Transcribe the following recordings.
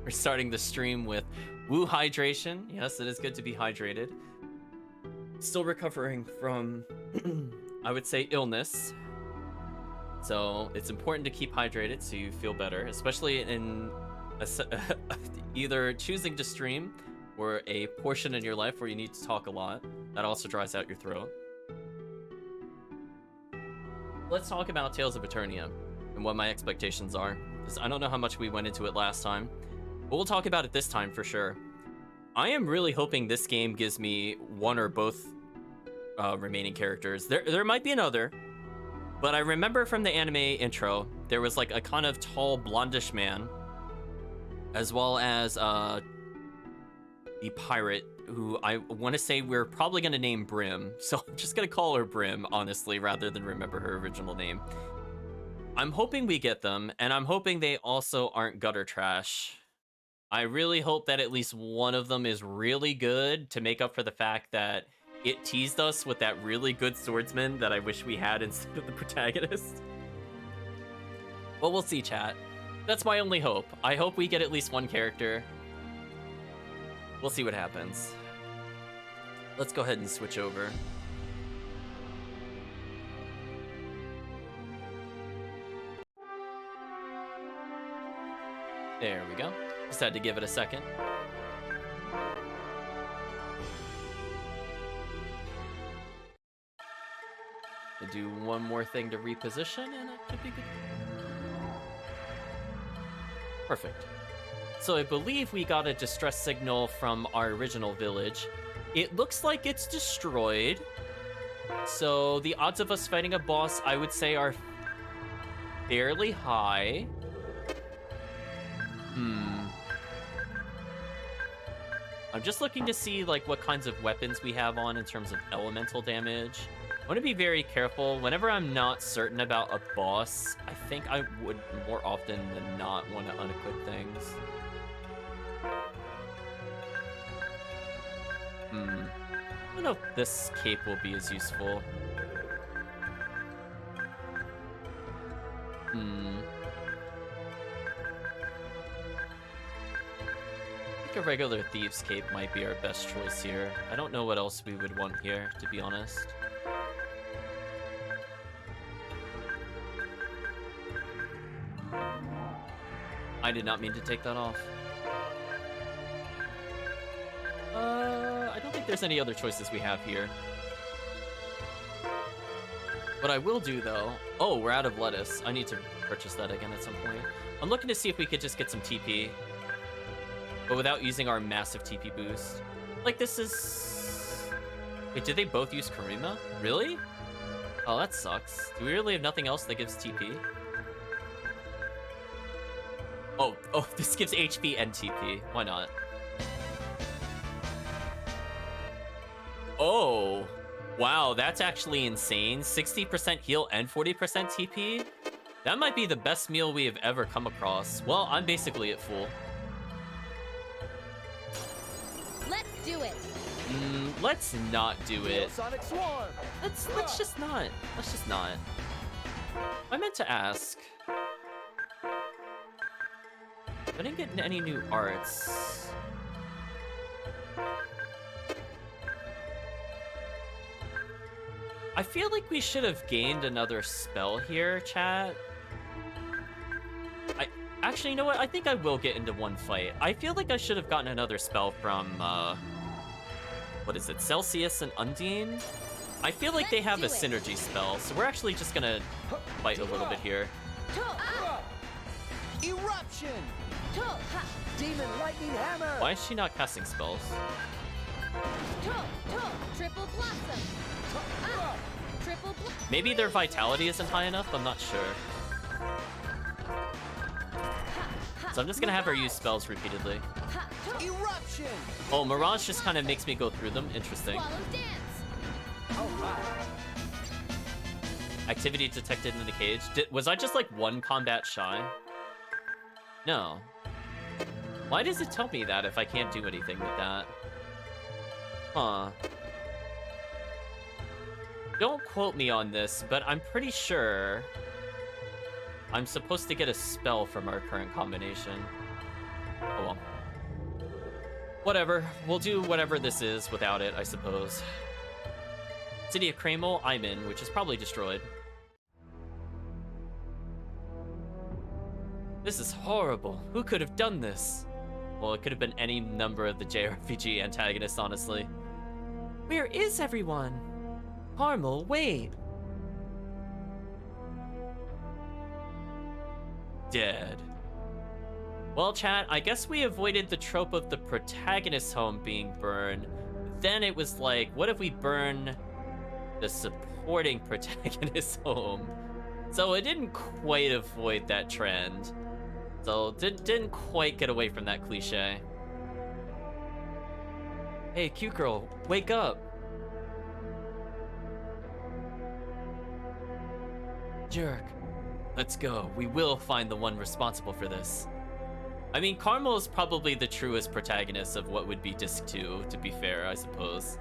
We're starting the stream with woo hydration. Yes, it is good to be hydrated. Still recovering from, I would say, illness. So it's important to keep hydrated so you feel better, especially in either choosing to stream or a portion in your life where you need to talk a lot. That also dries out your throat. Let's talk about Tales of Eternia and what my expectations are, because I don't know how much we went into it last time, but we'll talk about it this time for sure. I am really hoping this game gives me one or both remaining characters. There might be another, but I remember from the anime intro, there was like a kind of tall blondish man, as well as the pirate, who I want to say we're probably going to name Brim. So I'm just going to call her Brim, honestly, rather than remember her original name. I'm hoping we get them, and I'm hoping they also aren't gutter trash. I really hope that at least one of them is really good to make up for the fact that it teased us with that really good swordsman that I wish we had instead of the protagonist. Well, we'll see, chat. That's my only hope. I hope we get at least one character. We'll see what happens. Let's go ahead and switch over. There we go. Just had to give it a second. I do one more thing to reposition and it should be good. Perfect. So I believe we got a distress signal from our original village. It looks like it's destroyed. So the odds of us fighting a boss, I would say, are fairly high. I'm just looking to see like what kinds of weapons we have on in terms of elemental damage. I want to be very careful. Whenever I'm not certain about a boss, I think I would more often than not want to unequip things. I don't know if this cape will be as useful. I think a regular thieves cape might be our best choice here. I don't know what else we would want here, to be honest. I did not mean to take that off. I don't think there's any other choices we have here. What I will do, though... Oh, we're out of lettuce. I need to purchase that again at some point. I'm looking to see if we could just get some TP, but without using our massive TP boost. Like, this is... Wait, did they both use Karima? Really? Oh, that sucks. Do we really have nothing else that gives TP? Oh, this gives HP and TP. Why not? Oh, wow, that's actually insane. 60% heal and 40% TP? That might be the best meal we have ever come across. Well, I'm basically at full. Let's do it. Let's not do it. Sonic Swarm. Let's just not. Let's just not. I meant to ask. I didn't get any new arts. I feel like we should have gained another spell here, chat. Actually, you know what? I think I will get into one fight. I feel like I should have gotten another spell from, what is it? Celsius and Undine? I feel like they have a synergy spell, so we're actually just gonna fight a little bit here. Eruption. Demon Lightning Hammer. Why is she not casting spells? Triple Blossom. Triple Blossom. Maybe their vitality isn't high enough? I'm not sure. So I'm just gonna have her use spells repeatedly. Eruption. Oh, Mirage just kind of makes me go through them. Interesting. Swallow Dance. Oh my. Activity detected in the cage. Was I just like one combat shy? No. Why does it tell me that if I can't do anything with that? Huh. Don't quote me on this, but I'm pretty sure I'm supposed to get a spell from our current combination. Oh well. Whatever. We'll do whatever this is without it, I suppose. City of Kramel, I'm in, which is probably destroyed. This is horrible. Who could have done this? Well, it could have been any number of the JRPG antagonists, honestly. Where is everyone? Carmel, wait. Dead. Well, chat, I guess we avoided the trope of the protagonist's home being burned. Then it was like, what if we burn the supporting protagonist's home? So it didn't quite avoid that trend. So didn't quite get away from that cliche. Hey, cute girl, wake up. Jerk. Let's go. We will find the one responsible for this. I mean, Carmel is probably the truest protagonist of what would be Disc 2, to be fair, I suppose.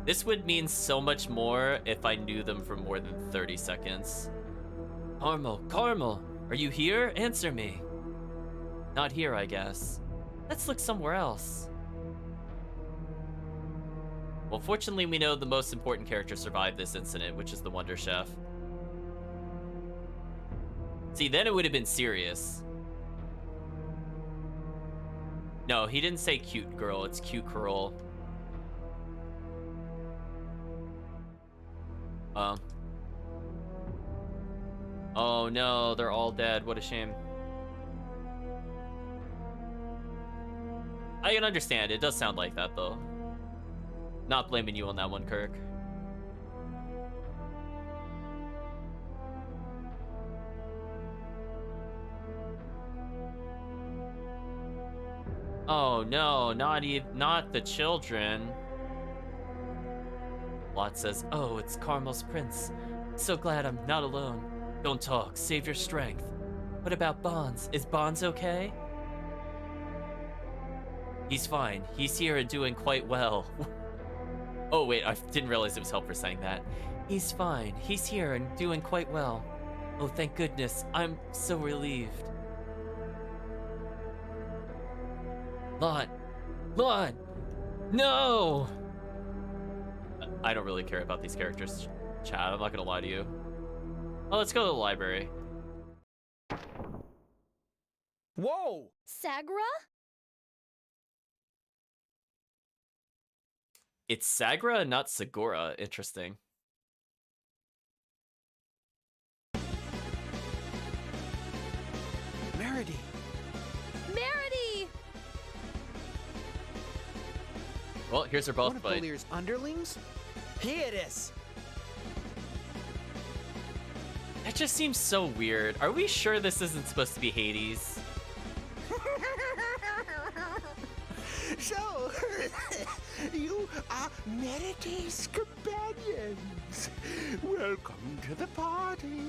This would mean so much more if I knew them for more than 30 seconds. Carmel, are you here? Answer me. Not here, I guess. Let's look somewhere else. Well, fortunately, we know the most important character survived this incident, which is the Wonder Chef. See, then it would have been serious. No, he didn't say cute girl, it's cute girl. Oh no, they're all dead. What a shame. I can understand. It does sound like that, though. Not blaming you on that one, Kirk. Oh no, not the children. Lot says, oh, it's Carmel's prince. So glad I'm not alone. Don't talk, save your strength. What about Bonds? Is Bonds okay? He's fine. He's here and doing quite well. Oh wait, I didn't realize it was Helper saying that. He's fine. He's here and doing quite well. Oh, thank goodness. I'm so relieved. Lot! No! I don't really care about these characters, chat. I'm not gonna lie to you. Oh, let's go to the library. Whoa! Sagra? It's Sagra, not Segura. Interesting. Meredy. Meredy! Well, here's her both One of fight. Bolier's underlings? Here it is. That just seems so weird. Are we sure this isn't supposed to be Hades? So, you are Meredy's companions. Welcome to the party.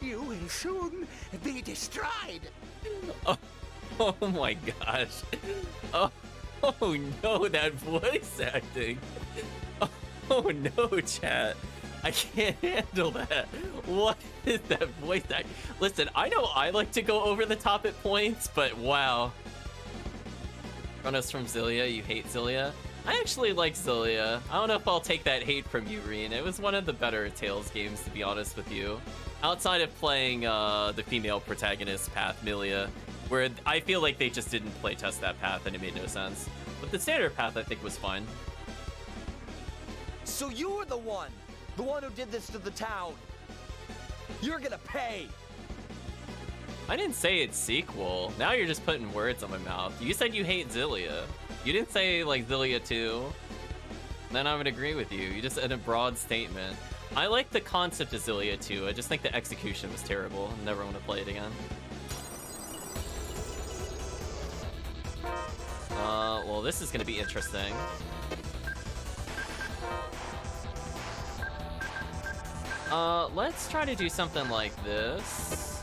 You will soon be destroyed. Oh my gosh. Oh no, that voice acting. Oh no, chat. I can't handle that. What is that voice act? Listen, I know I like to go over the top at points, but wow. Kronos from Xillia, you hate Xillia? I actually like Xillia. I don't know if I'll take that hate from you, Reen. It was one of the better Tales games, to be honest with you. Outside of playing the female protagonist path, Milia, where I feel like they just didn't playtest that path and it made no sense. But the standard path, I think, was fine. So you're the one who did this to the town. You're gonna pay. I didn't say it's sequel. Now you're just putting words on my mouth. You said you hate Xillia. You didn't say, like, Xillia 2. Then I would agree with you. You just had a broad statement. I like the concept of Xillia 2. I just think the execution was terrible. I never want to play it again. Well, this is gonna be interesting. Let's try to do something like this.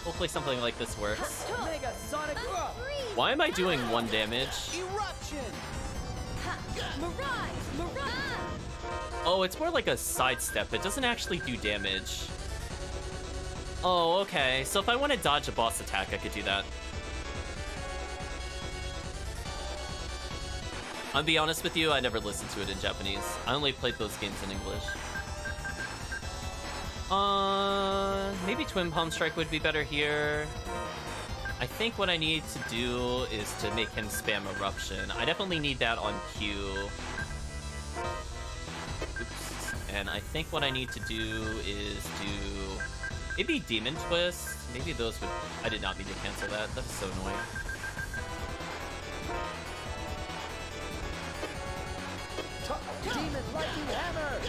Hopefully something like this works. Mega Sonic Why am I doing 1 damage? Eruption. Mirage! Oh, it's more like a sidestep. It doesn't actually do damage. Oh, okay. So if I want to dodge a boss attack, I could do that. I'll be honest with you, I never listened to it in Japanese. I only played those games in English. Maybe Twin Palm Strike would be better here. I think what I need to do is to make him spam Eruption. I definitely need that on Q. Oops. And I think what I need to do is do maybe Demon Twist. Maybe those would... I did not mean to cancel that. That is so annoying. Demon Lightning Hammer!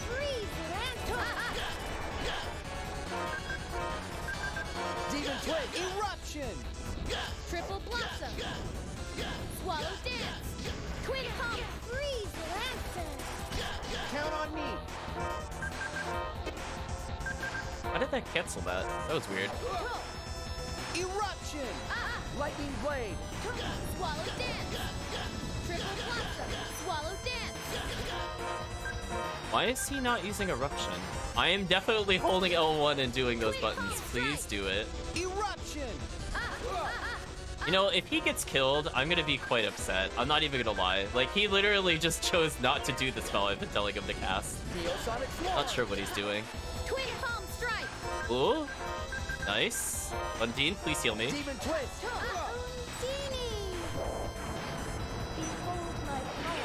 Freeze Lantern. Demon Twist! Eruption! Triple Blossom. Swallow Dance. Twin Palm. Freeze Lantern. Count on me! How did that cancel that? That was weird. Eruption! Lightning Blade! Swallow Dance. Triple Blossom. Swallow Dance. Why is he not using Eruption? I am definitely holding L1 and doing those buttons. Please do it. Eruption! You know, if he gets killed, I'm gonna be quite upset. I'm not even gonna lie. Like, he literally just chose not to do the spell I've been telling him to cast. Neosonic Swarm! Not sure what he's doing. Twin Palm Strike. Ooh, nice. Undine, please heal me. Demon Twist! Undini. Behold my power.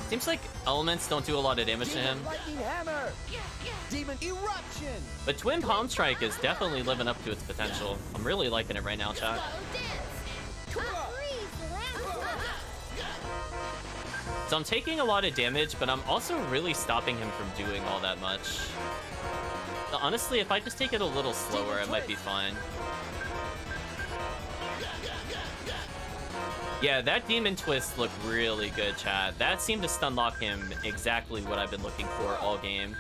Seems like elements don't do a lot of damage to him. Demon Lightning Hammer! Demon Eruption! But Twin Palm Strike is definitely living up to its potential. I'm really liking it right now, chat. Swallow Dance. Freeze Lantern. So I'm taking a lot of damage, but I'm also really stopping him from doing all that much. So honestly, if I just take it a little slower, it might be fine. Yeah, that Demon Twist looked really good, chat. That seemed to stun lock him exactly what I've been looking for all game.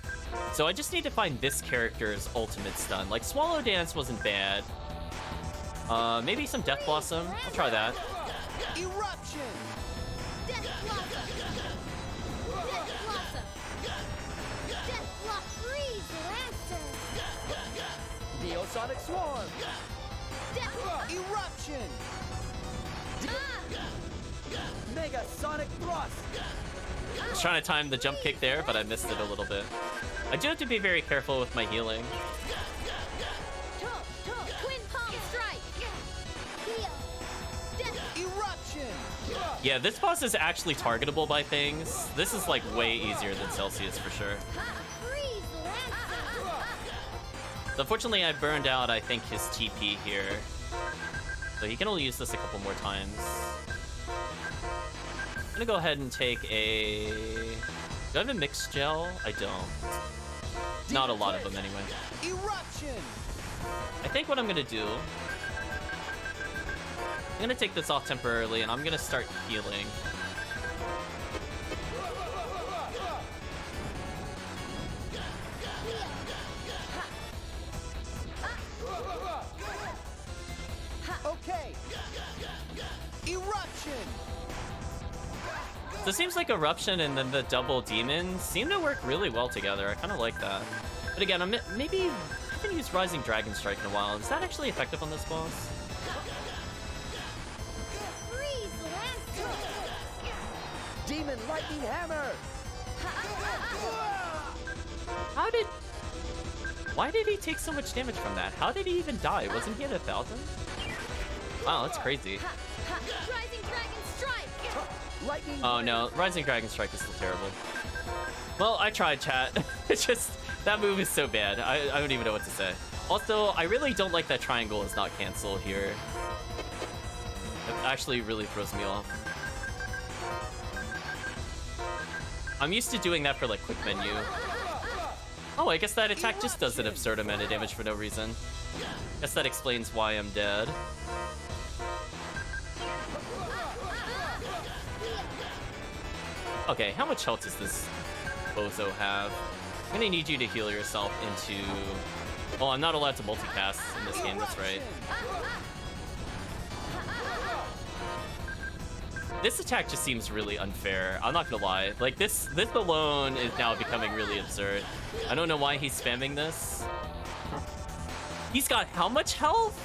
So I just need to find this character's ultimate stun. Like, Swallow Dance wasn't bad. Maybe some Death Blossom. I'll try that. Eruption! Death Blossom. Death Blossom. Death Blossom. Freeze Lantern. Neosonic Swarm! Death Blossom. Eruption! Mega Sonic Thrust! I was trying to time the jump kick there, but I missed it a little bit. I do have to be very careful with my healing. Twin Palm Strike. Heal. Death. Eruption! Yeah, this boss is actually targetable by things. This is like way easier than Celsius for sure. Freeze Lantern. So unfortunately, I burned out, I think, his TP here. So he can only use this a couple more times. I'm gonna go ahead and take a... Do I have a mixed gel? I don't. Not a lot of them anyway. Eruption! I think what I'm gonna do... I'm gonna take this off temporarily, and I'm gonna start healing. Okay! Eruption! So it seems like Eruption and then the double demons seem to work really well together. I kind of like that. But again, maybe I haven't used Rising Dragon Strike in a while. Is that actually effective on this boss? Freeze Lantern. Demon Lightning Hammer! How did... Why did he take so much damage from that? How did he even die? Wasn't he at 1,000? Wow, that's crazy. Rising Dragon Strike. Lightning Oh no, Rising Dragon Strike is still terrible. Well, I tried, chat. It's just, that move is so bad. I don't even know what to say. Also, I really don't like that triangle is not cancel here. It actually really throws me off. I'm used to doing that for like quick menu. Oh, I guess that attack just does an absurd amount of damage for no reason. Guess that explains why I'm dead. Okay, how much health does this bozo have? I'm gonna need you to heal yourself into... Oh, I'm not allowed to multicast in this game, that's right. This attack just seems really unfair. I'm not gonna lie. Like, this alone is now becoming really absurd. I don't know why he's spamming this. He's got how much health?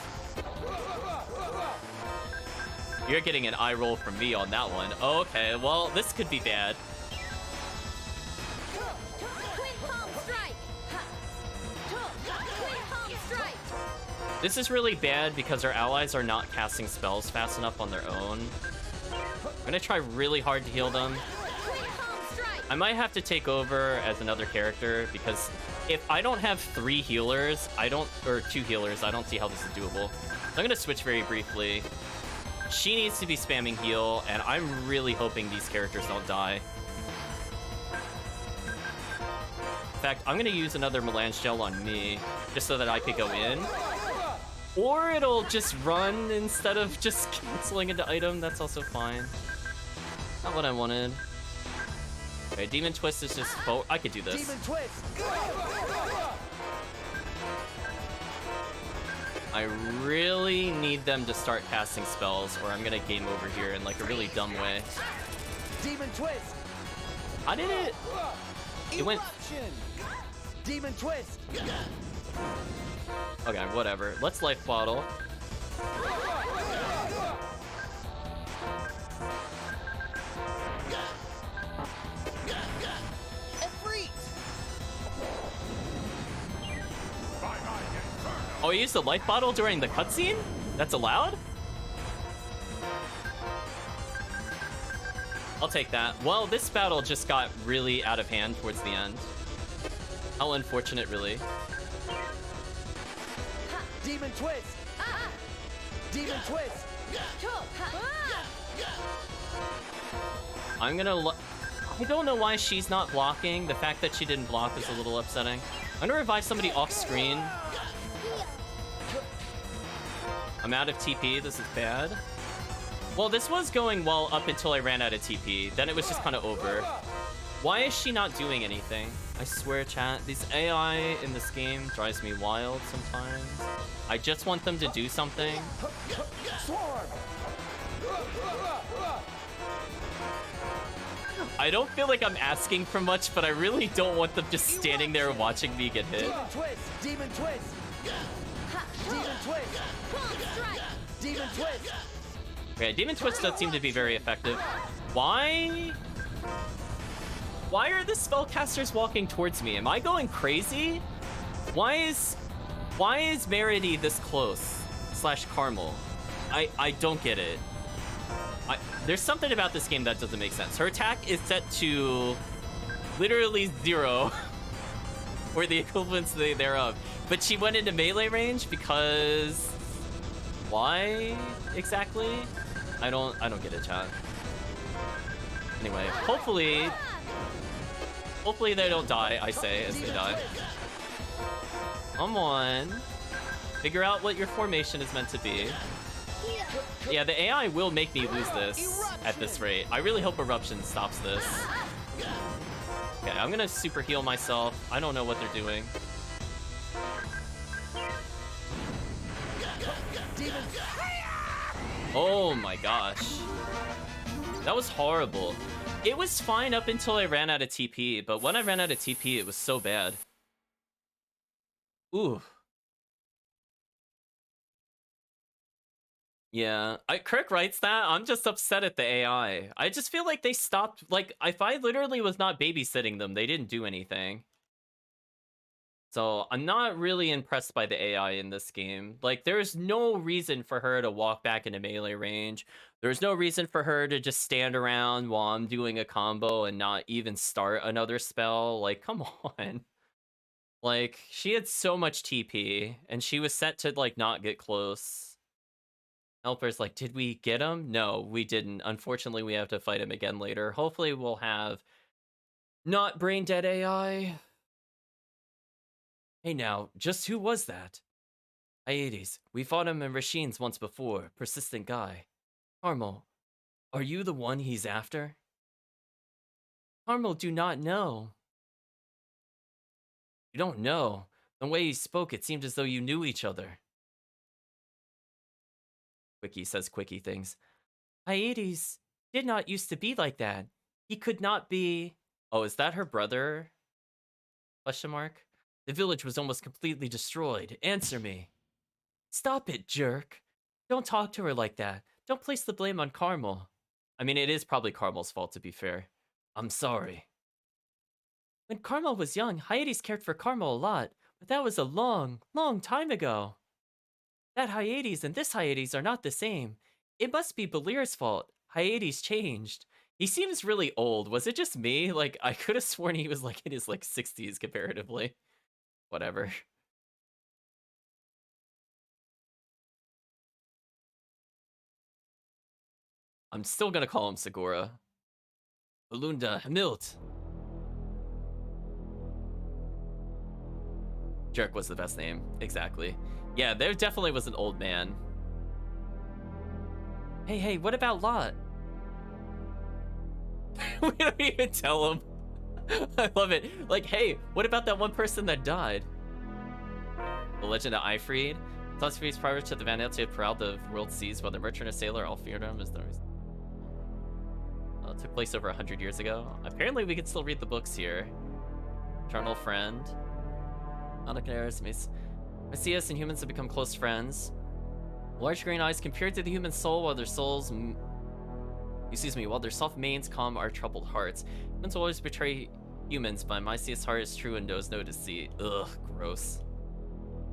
You're getting an eye roll from me on that one. Oh, okay, well, this could be bad. Twin palm strike. Twin palm strike. This is really bad because our allies are not casting spells fast enough on their own. I'm gonna try really hard to heal them. Twin palm strike. I might have to take over as another character because if I don't have 3 healers, or 2 healers, I don't see how this is doable. So I'm gonna switch very briefly. She needs to be spamming heal, and I'm really hoping these characters don't die. In fact, I'm gonna use another Melange Gel on me, just so that I could go in. Or it'll just run instead of just canceling into item, that's also fine. Not what I wanted. Okay, Demon Twist is just I could do this. Demon twist. I really need them to start casting spells or I'm gonna game over here in like a really dumb way. Demon twist. How did it? It went... Eruption. Demon twist. Okay, whatever. Let's life bottle. Efreet. Oh, you used the life bottle during the cutscene? That's allowed? I'll take that. Well, this battle just got really out of hand towards the end. How unfortunate, really. Demon twist. Demon twist. I'm gonna... I don't know why she's not blocking. The fact that she didn't block is a little upsetting. I'm gonna revive somebody off screen. I'm out of TP. This is bad. Well, this was going well up until I ran out of TP. Then it was just kind of over. Why is she not doing anything? I swear, chat, these AI in this game drives me wild sometimes. I just want them to do something. Swarm. I don't feel like I'm asking for much, but I really don't want them just standing there watching me get hit. Demon twist. Demon twist. Demon twist. Palm strike. Demon twist. Okay, Demon Twist does seem to be very effective. Why? Why are the spellcasters walking towards me? Am I going crazy? Why is Merity this close? Slash Carmel. I don't get it. There's something about this game that doesn't make sense. Her attack is set to literally 0, or the equivalency thereof. But she went into melee range because... Why exactly? I don't get it, chat. Anyway, hopefully they don't die, I say, as they die. Come on. Figure out what your formation is meant to be. Yeah, the AI will make me lose this at this rate. I really hope Eruption stops this. Okay, I'm gonna super heal myself. I don't know what they're doing. Oh my gosh. That was horrible. It was fine up until I ran out of TP, but when I ran out of TP, it was so bad. Ooh. Yeah, Kirk writes that. I'm just upset at the AI. I just feel like they stopped, like, if I literally was not babysitting them, they didn't do anything. So I'm not really impressed by the AI in this game. Like, there's no reason for her to walk back into melee range. There's no reason for her to just stand around while I'm doing a combo and not even start another spell. Like, come on. Like, she had so much TP, and she was set to, like, not get close. Helper's like, did we get him? No, we didn't. Unfortunately, we have to fight him again later. Hopefully, we'll have not brain dead AI. Hey now, just who was that? Hyades, we fought him in Rasheen's once before. Persistent guy. Carmel, are you the one he's after? Carmel, do not know. You don't know. The way you spoke, it seemed as though you knew each other. Quickie says quickie things. Hyades, did not used to be like that. He could not be... Oh, is that her brother? Question mark. The village was almost completely destroyed. Answer me. Stop it, jerk. Don't talk to her like that. Don't place the blame on Carmel. I mean, it is probably Carmel's fault, to be fair. I'm sorry. When Carmel was young, Hyades cared for Carmel a lot, but that was a long, long time ago. That Hyades and this Hyades are not the same. It must be Belir's fault. Hyades changed. He seems really old. Was it just me? Like, I could have sworn he was, like, in his, like, 60s comparatively. Whatever. I'm still gonna call him Segura. Balunda, Milt. Jerk was the best name. Exactly. Yeah, there definitely was an old man. Hey, what about Lot? We don't even tell him. I love it. Like, hey, what about that one person that died? The Legend of Ifrid. Thoughts feast prior to the vanity of proud the world seas, whether merchant or sailor, all feared him as the took place over 100 years ago. Apparently, we can still read the books here. Eternal friend. Anakaris, Messias and humans have become close friends. Large green eyes compared to the human soul, while their souls, while their soft manes calm our troubled hearts. Humans will always betray humans, but Mysius' heart is true and knows no deceit. Ugh, gross.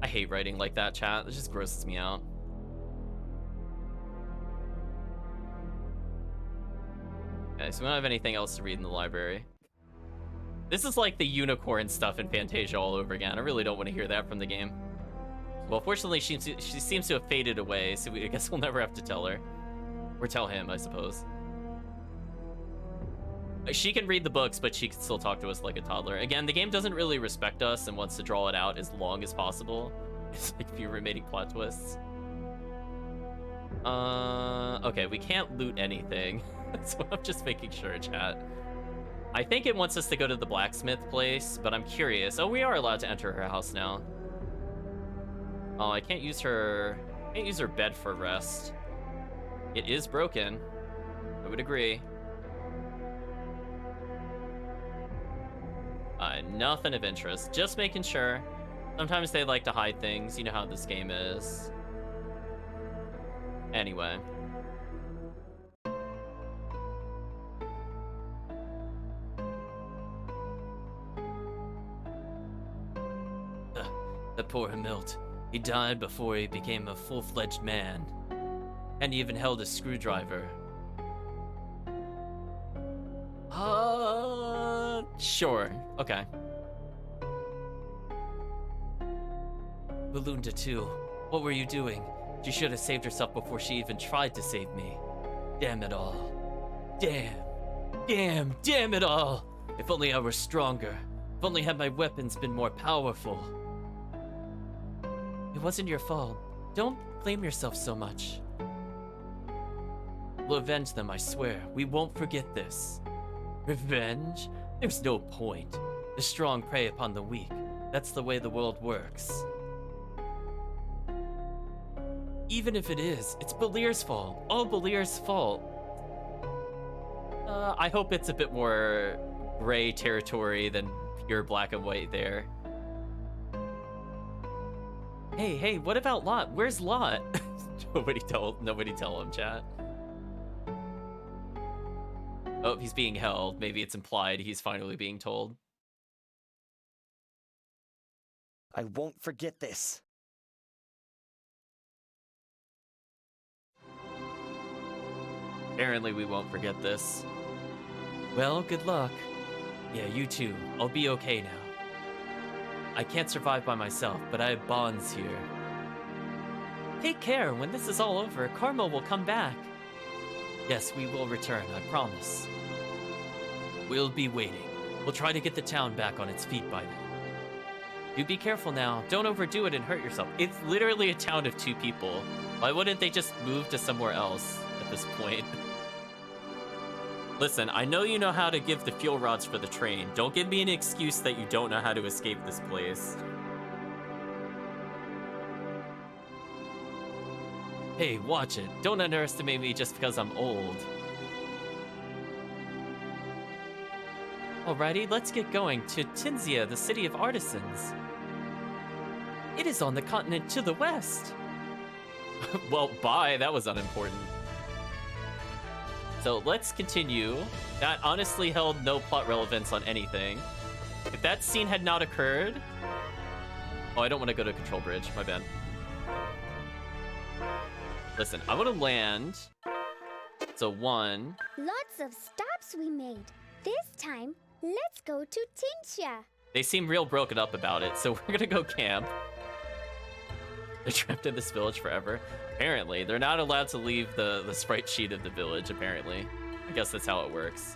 I hate writing like that, chat. It just grosses me out. Okay, so we don't have anything else to read in the library. This is like the unicorn stuff in Fantasia all over again. I really don't want to hear that from the game. Well, fortunately, she seems to have faded away, so I guess we'll never have to tell her. Or tell him, I suppose. She can read the books, but she can still talk to us like a toddler. Again, the game doesn't really respect us and wants to draw it out as long as possible. It's like few remaining plot twists. Okay, we can't loot anything. So I'm just making sure, chat. I think it wants us to go to the blacksmith place, but I'm curious. Oh, we are allowed to enter her house now. Oh, I can't use her bed for rest. It is broken. I would agree. Nothing of interest. Just making sure. Sometimes they like to hide things. You know how this game is. Anyway. The poor Milt. He died before he became a full-fledged man. And he even held a screwdriver. Sure. Okay. Balunda too. What were you doing? She should have saved herself before she even tried to save me. Damn it all. Damn it all. If only I were stronger. If only had my weapons been more powerful. It wasn't your fault. Don't blame yourself so much. We'll avenge them, I swear. We won't forget this. Revenge? There's no point. The strong prey upon the weak. That's the way the world works. Even if it is, it's Belir's fault. All Belir's fault. I hope it's a bit more gray territory than pure black and white there. Hey, what about Lot? Where's Lot? Nobody tell him, chat. Oh, he's being held. Maybe it's implied he's finally being told. I won't forget this. Apparently we won't forget this. Well, good luck. Yeah, you too. I'll be okay now. I can't survive by myself, but I have bonds here. Take care. When this is all over, Carmel will come back. Yes, we will return, I promise. We'll be waiting. We'll try to get the town back on its feet by then. You be careful now. Don't overdo it and hurt yourself. It's literally a town of 2 people. Why wouldn't they just move to somewhere else at this point? Listen, I know you know how to give the fuel rods for the train. Don't give me an excuse that you don't know how to escape this place. Hey, watch it. Don't underestimate me just because I'm old. Alrighty, let's get going to Tinsia, the city of artisans. It is on the continent to the west. Well, bye, that was unimportant. So let's continue. That honestly held no plot relevance on anything. If that scene had not occurred... Oh, I don't want to go to Control Bridge, my bad. Listen, I want to land. So 1. Lots of stops we made. This time, let's go to Tinsia. They seem real broken up about it, so we're gonna go camp. They're trapped in this village forever. Apparently, they're not allowed to leave the sprite sheet of the village, apparently. I guess that's how it works.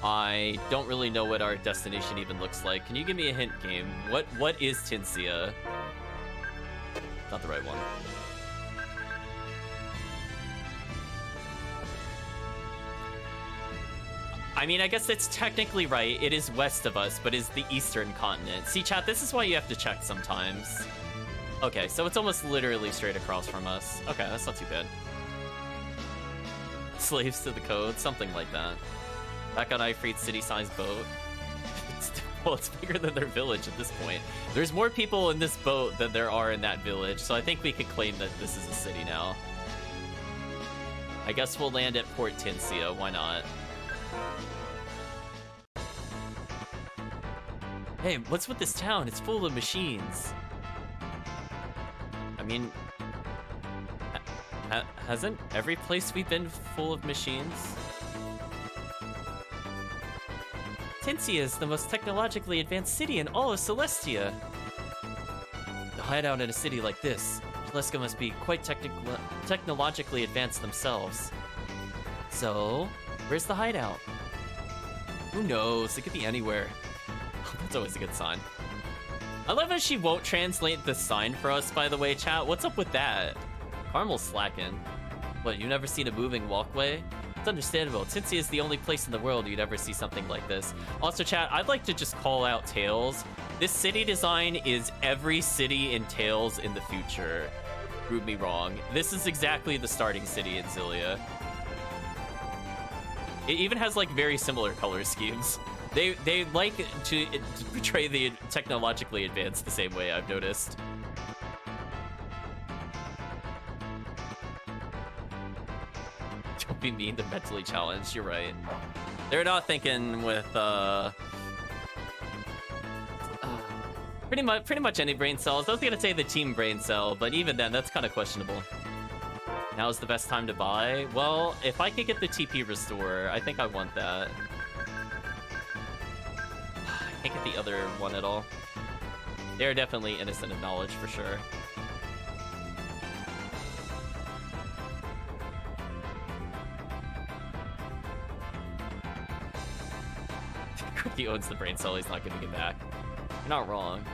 I don't really know what our destination even looks like. Can you give me a hint, game? What is Tinsia? Not the right one. I mean, I guess it's technically right. It is west of us, but is the eastern continent. See, chat, this is why you have to check sometimes. Okay, so it's almost literally straight across from us. Okay, that's not too bad. Slaves to the code, something like that. Back on Ifrit's city-sized boat. Well, it's bigger than their village at this point. There's more people in this boat than there are in that village, so I think we could claim that this is a city now. I guess we'll land at Port Tinsia, why not? Hey, what's with this town? It's full of machines. I mean, hasn't every place we've been full of machines? Tinsia is the most technologically advanced city in all of Celestia. The hideout in a city like this, Celestia must be quite technologically advanced themselves. So, where's the hideout? Who knows? It could be anywhere. That's always a good sign. I love how she won't translate the sign for us, by the way, chat. What's up with that? Carmel's slacking. What, you never seen a moving walkway? It's understandable. Tinsia is the only place in the world you'd ever see something like this. Also, chat, I'd like to just call out Tales. This city design is every city in Tales in the future. Prove me wrong. This is exactly the starting city in Xillia. It even has, like, very similar color schemes. They like to portray the technologically advanced the same way, I've noticed. Don't be mean to mentally challenged, you're right. They're not thinking with, pretty much any brain cells. I was gonna say the team brain cell, but even then, that's kind of questionable. Now is the best time to buy? Well, if I could get the TP Restore, I think I want that. I can't get the other one at all. They're definitely innocent of knowledge for sure. He owns the brain cell, he's not giving it back. You're not wrong.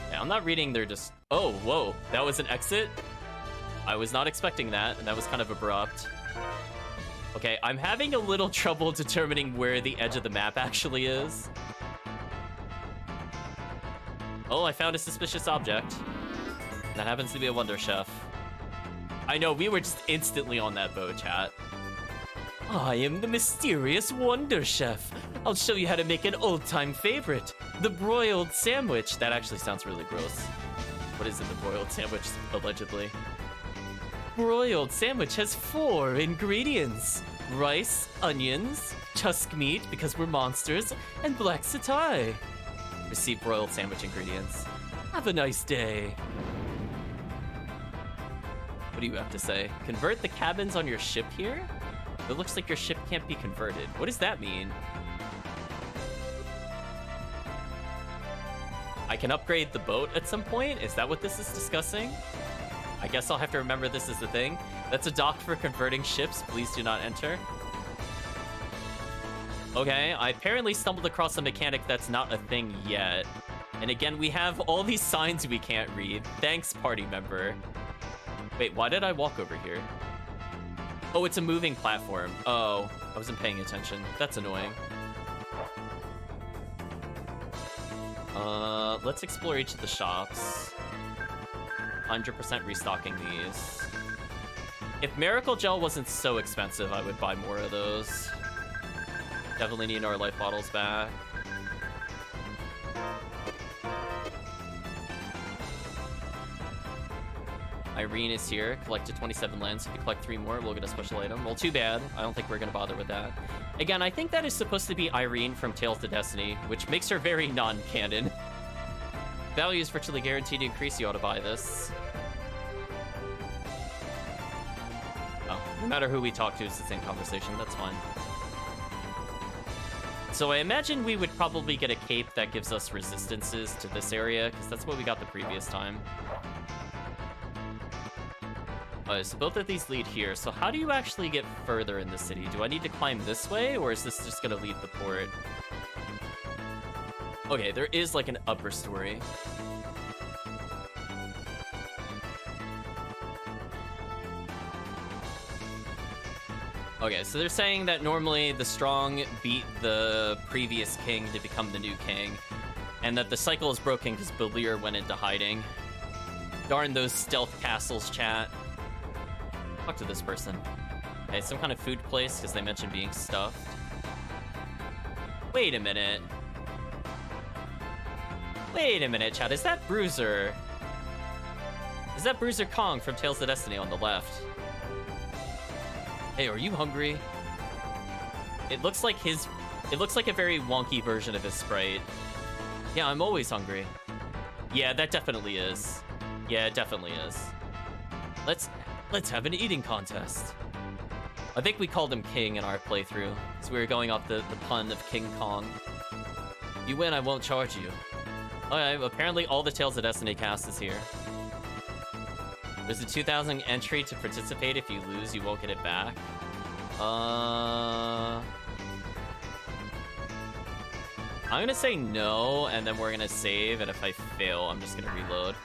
Yeah, I'm not reading their just... Oh, whoa, that was an exit? I was not expecting that, and that was kind of abrupt. Okay, I'm having a little trouble determining where the edge of the map actually is. Oh, I found a suspicious object. That happens to be a Wonder Chef. I know, we were just instantly on that boat, chat. I am the mysterious Wonder Chef. I'll show you how to make an old-time favorite, the broiled sandwich. That actually sounds really gross. What is in the broiled sandwich, allegedly? Broiled sandwich has 4 ingredients. Rice, onions, tusk meat, because we're monsters, and black satay. Receive broiled sandwich ingredients. Have a nice day. What do you have to say? Convert the cabins on your ship here? It looks like your ship can't be converted. What does that mean? I can upgrade the boat at some point? Is that what this is discussing? I guess I'll have to remember this is the thing. That's a dock for converting ships. Please do not enter. Okay, I apparently stumbled across a mechanic that's not a thing yet. And again, we have all these signs we can't read. Thanks, party member. Wait, why did I walk over here? Oh, it's a moving platform. Oh, I wasn't paying attention. That's annoying. Let's explore each of the shops. 100% restocking these. If Miracle Gel wasn't so expensive, I would buy more of those. Definitely need our life bottles back. Irene is here. Collected 27 lands. If you collect 3 more, we'll get a special item. Well, too bad. I don't think we're going to bother with that. Again, I think that is supposed to be Irene from Tales to Destiny, which makes her very non-canon. Value is virtually guaranteed to increase. You ought to buy this. Oh, no matter who we talk to, it's the same conversation. That's fine. So I imagine we would probably get a cape that gives us resistances to this area, because that's what we got the previous time. So both of these lead here. So how do you actually get further in the city? Do I need to climb this way, or is this just gonna leave the port? Okay, there is like an upper story. Okay, so they're saying that normally the strong beat the previous king to become the new king, and that the cycle is broken because Belir went into hiding. Darn those stealth castles, chat. Talk to this person. Okay, some kind of food place, because they mentioned being stuffed. Wait a minute. Wait a minute, chat. Is that Bruiser? Is that Bruiser Kong from Tales of Destiny on the left? Hey, are you hungry? It looks like a very wonky version of his sprite. Yeah, I'm always hungry. Yeah, that definitely is. Yeah, it definitely is. Let's have an eating contest. I think we called him King in our playthrough, so we were going off the pun of King Kong. You win, I won't charge you. Okay, apparently all the Tales of Destiny cast is here. There's a 2,000 entry to participate. If you lose, you won't get it back. I'm gonna say no, and then we're gonna save, and if I fail, I'm just gonna reload.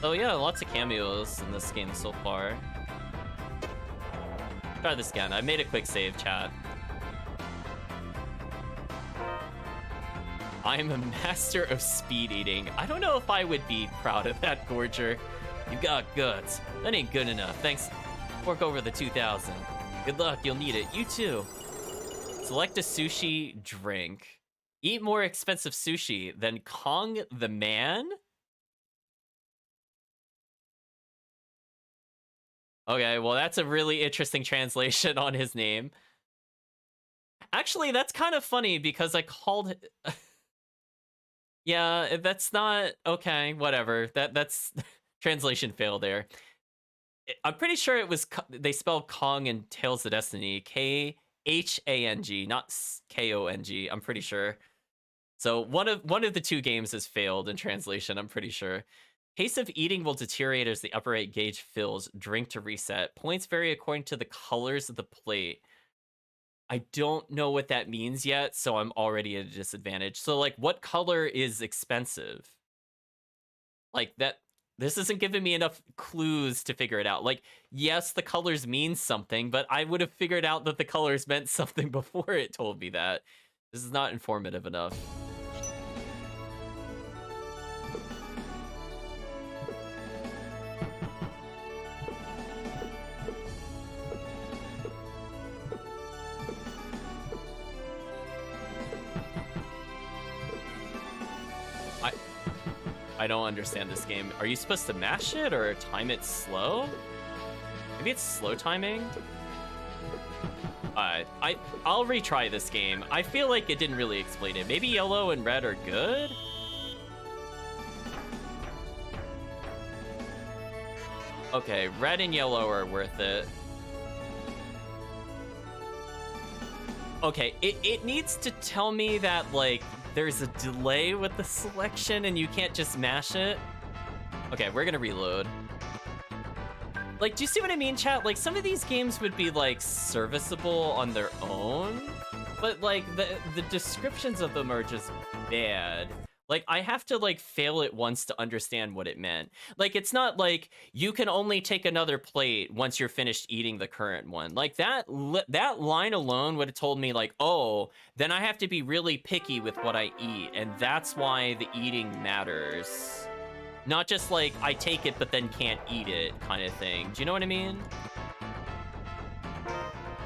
Oh yeah, lots of cameos in this game so far. Try this again. I made a quick save, chat. I'm a master of speed eating. I don't know if I would be proud of that, Gorger. You got guts. That ain't good enough. Thanks. Fork over the 2,000. Good luck, you'll need it. You too. Select a sushi drink. Eat more expensive sushi than Kong the Man? Okay, well, that's a really interesting translation on his name. Actually, that's kind of funny because I called it... Yeah, that's not... Okay, whatever. That's... Translation fail there. I'm pretty sure it was... They spelled Kong in Tales of Destiny. K-H-A-N-G, not K-O-N-G. I'm pretty sure. So one of the two games has failed in translation, I'm pretty sure. Pace of eating will deteriorate as the upper right gauge fills. Drink to reset. Points vary according to the colors of the plate. I don't know what that means yet, so I'm already at a disadvantage. So, like, what color is expensive? Like, this isn't giving me enough clues to figure it out. Like, yes, the colors mean something, but I would have figured out that the colors meant something before it told me that. This is not informative enough. I don't understand this game. Are you supposed to mash it or time it slow? Maybe it's slow timing? I'll retry this game. I feel like it didn't really explain it. Maybe yellow and red are good? Okay, red and yellow are worth it. Okay, it needs to tell me that, like, there's a delay with the selection and you can't just mash it. Okay, we're gonna reload. Like, do you see what I mean, chat? Like, some of these games would be, like, serviceable on their own, but, like, the descriptions of them are just bad. Like, I have to, like, fail it once to understand what it meant. Like, it's not like you can only take another plate once you're finished eating the current one. Like, that line alone would have told me, like, oh, then I have to be really picky with what I eat, and that's why the eating matters. Not just, like, I take it but then can't eat it kind of thing. Do you know what I mean?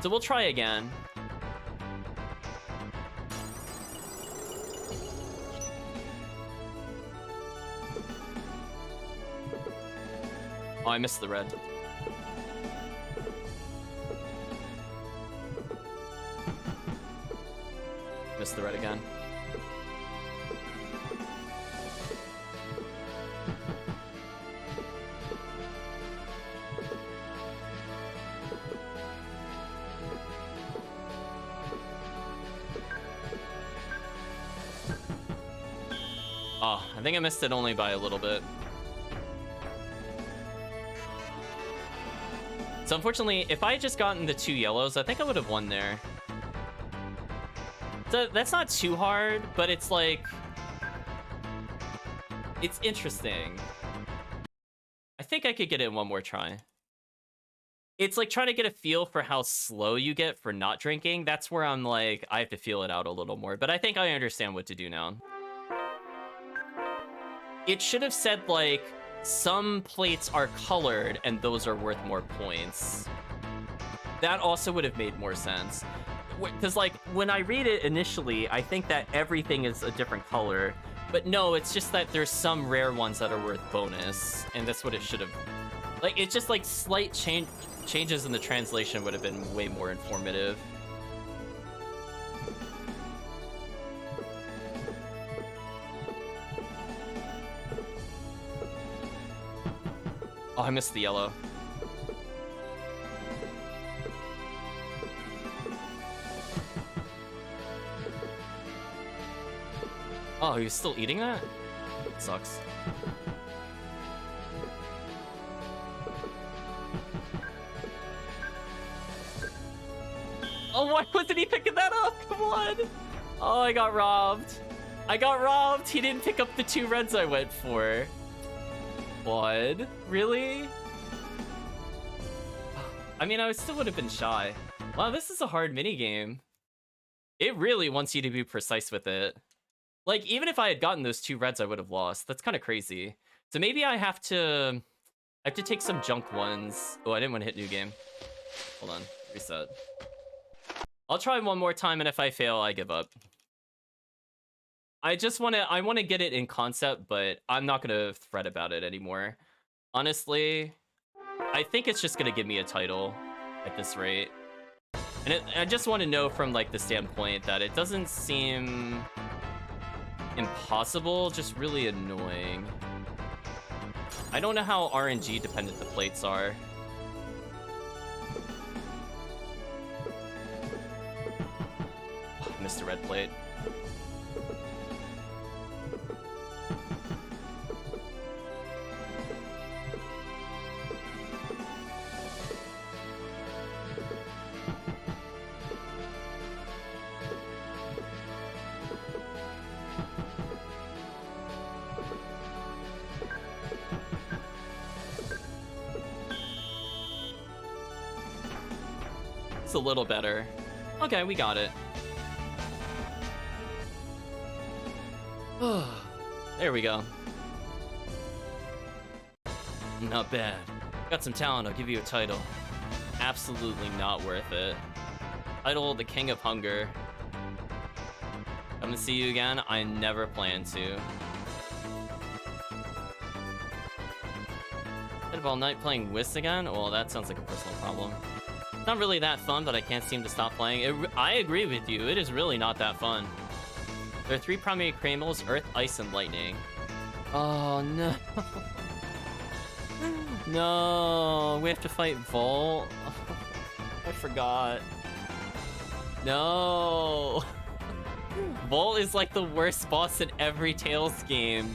So we'll try again. Oh, I missed the red. Missed the red again. Oh, I think I missed it only by a little bit. So unfortunately, if I had just gotten the 2 yellows, I think I would have won there. So that's not too hard, but it's like... It's interesting. I think I could get it in one more try. It's like trying to get a feel for how slow you get for not drinking. That's where I'm like, I have to feel it out a little more. But I think I understand what to do now. It should have said, like, some plates are colored and those are worth more points. That also would have made more sense. Because, like, when I read it initially, I think that everything is a different color. But no, it's just that there's some rare ones that are worth bonus. And that's what it should have... Like, it's just, like, slight changes in the translation would have been way more informative. Oh, I missed the yellow. Oh, he was still eating that? Sucks. Oh, why wasn't he picking that up? Come on! Oh, I got robbed. I got robbed! He didn't pick up the 2 reds I went for. What? Really? I mean, I still would have been shy. Wow, this is a hard minigame. It really wants you to be precise with it. Like, even if I had gotten those 2 reds, I would have lost. That's kind of crazy. So maybe I have to take some junk ones. Oh, I didn't want to hit new game. Hold on, reset. I'll try one more time, and if I fail, I give up. I want to get it in concept, but I'm not gonna fret about it anymore. Honestly, I think it's just gonna give me a title at this rate. And I just want to know from, like, the standpoint that it doesn't seem impossible, just really annoying. I don't know how RNG dependent the plates are. Oh, I missed a red plate. A little better. Okay, we got it. There we go. Not bad. Got some talent, I'll give you a title. Absolutely not worth it. Title, the King of Hunger. Come to see you again? I never plan to. Spent all night playing Whist again? Well, that sounds like a personal problem. Not really that fun, but I can't seem to stop playing. I agree with you. It is really not that fun. There are 3 primary Cramels: Earth, Ice, and Lightning. Oh, no. No, we have to fight Volt. I forgot. No. Volt is like the worst boss in every Tales game.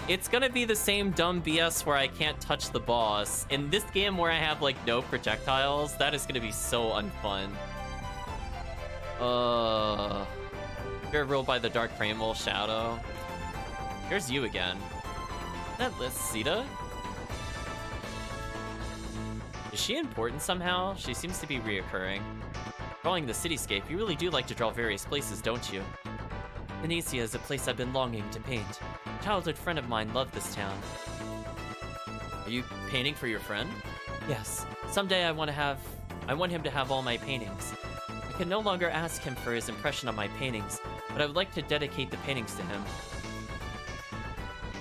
It's gonna be the same dumb BS where I can't touch the boss. In this game where I have, like, no projectiles, that is gonna be so unfun. You're ruled by the Dark Primal Shadow. Here's you again. Is that Lysita? Is she important somehow? She seems to be reoccurring. Drawing the cityscape, you really do like to draw various places, don't you? Venetia is a place I've been longing to paint. A childhood friend of mine loved this town. Are you painting for your friend? Yes. Someday I want him to have all my paintings. I can no longer ask him for his impression on my paintings, but I would like to dedicate the paintings to him.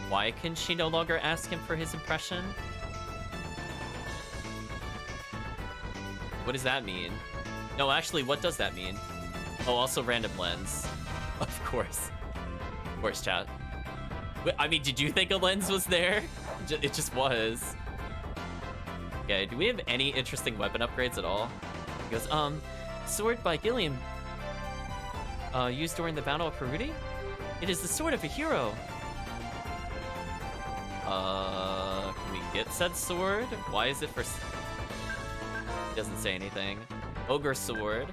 Why can she no longer ask him for his impression? What does that mean? No, actually, what does that mean? Oh, also random lens. Of course. Of course, chat. I mean, did you think a lens was there? It just was. Okay, do we have any interesting weapon upgrades at all? He goes, sword by Gilliam. Used during the Battle of Perudi? It is the sword of a hero. Can we get said sword? Why is it for... Doesn't say anything. Ogre sword.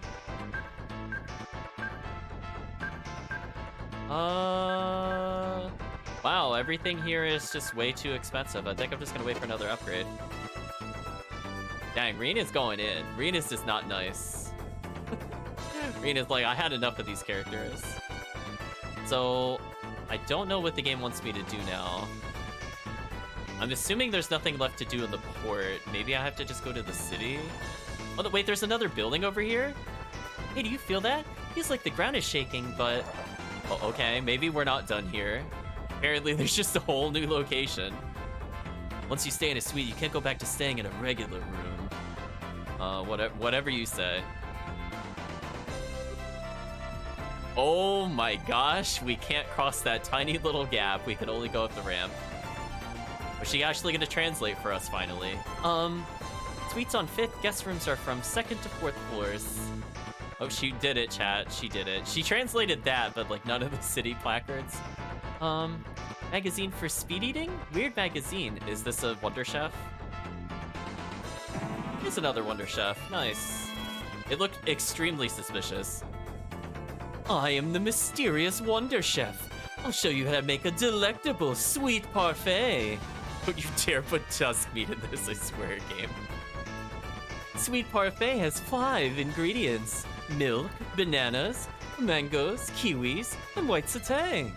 Wow, everything here is just way too expensive. I think I'm just gonna wait for another upgrade. Dang, Rena's going in. Rena's just not nice. Rena's like, I had enough of these characters. So, I don't know what the game wants me to do now. I'm assuming there's nothing left to do in the port. Maybe I have to just go to the city? Oh, no, wait, there's another building over here? Hey, do you feel that? Feels like the ground is shaking, but... Oh, okay, maybe we're not done here. Apparently, there's just a whole new location. Once you stay in a suite, you can't go back to staying in a regular room. Whatever you say. Oh my gosh, we can't cross that tiny little gap. We can only go up the ramp. Was she actually gonna translate for us finally? Suites on 5th, guest rooms are from 2nd to 4th floors. Oh, she did it, chat. She did it. She translated that, but like none of the city placards. Magazine for speed eating? Weird magazine. Is this a Wonder Chef? Here's another Wonder Chef. Nice. It looked extremely suspicious. I am the mysterious Wonder Chef. I'll show you how to make a delectable sweet parfait. Don't you dare put tusk meat in this, I swear, game. Sweet parfait has 5 ingredients. Milk, bananas, mangoes, kiwis, and white satay.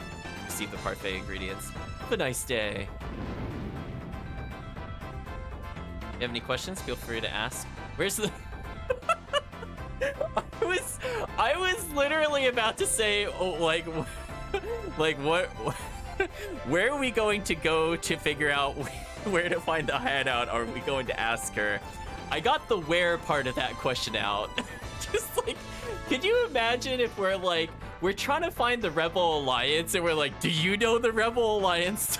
Receive the parfait ingredients. Have a nice day. If you have any questions, feel free to ask. Where's the... I was literally about to say, oh, like what? Where are we going to go to figure out where to find the hideout? Are we going to ask her? I got the where part of that question out. Just like, could you imagine if we're trying to find the Rebel Alliance and we're like, do you know the Rebel Alliance?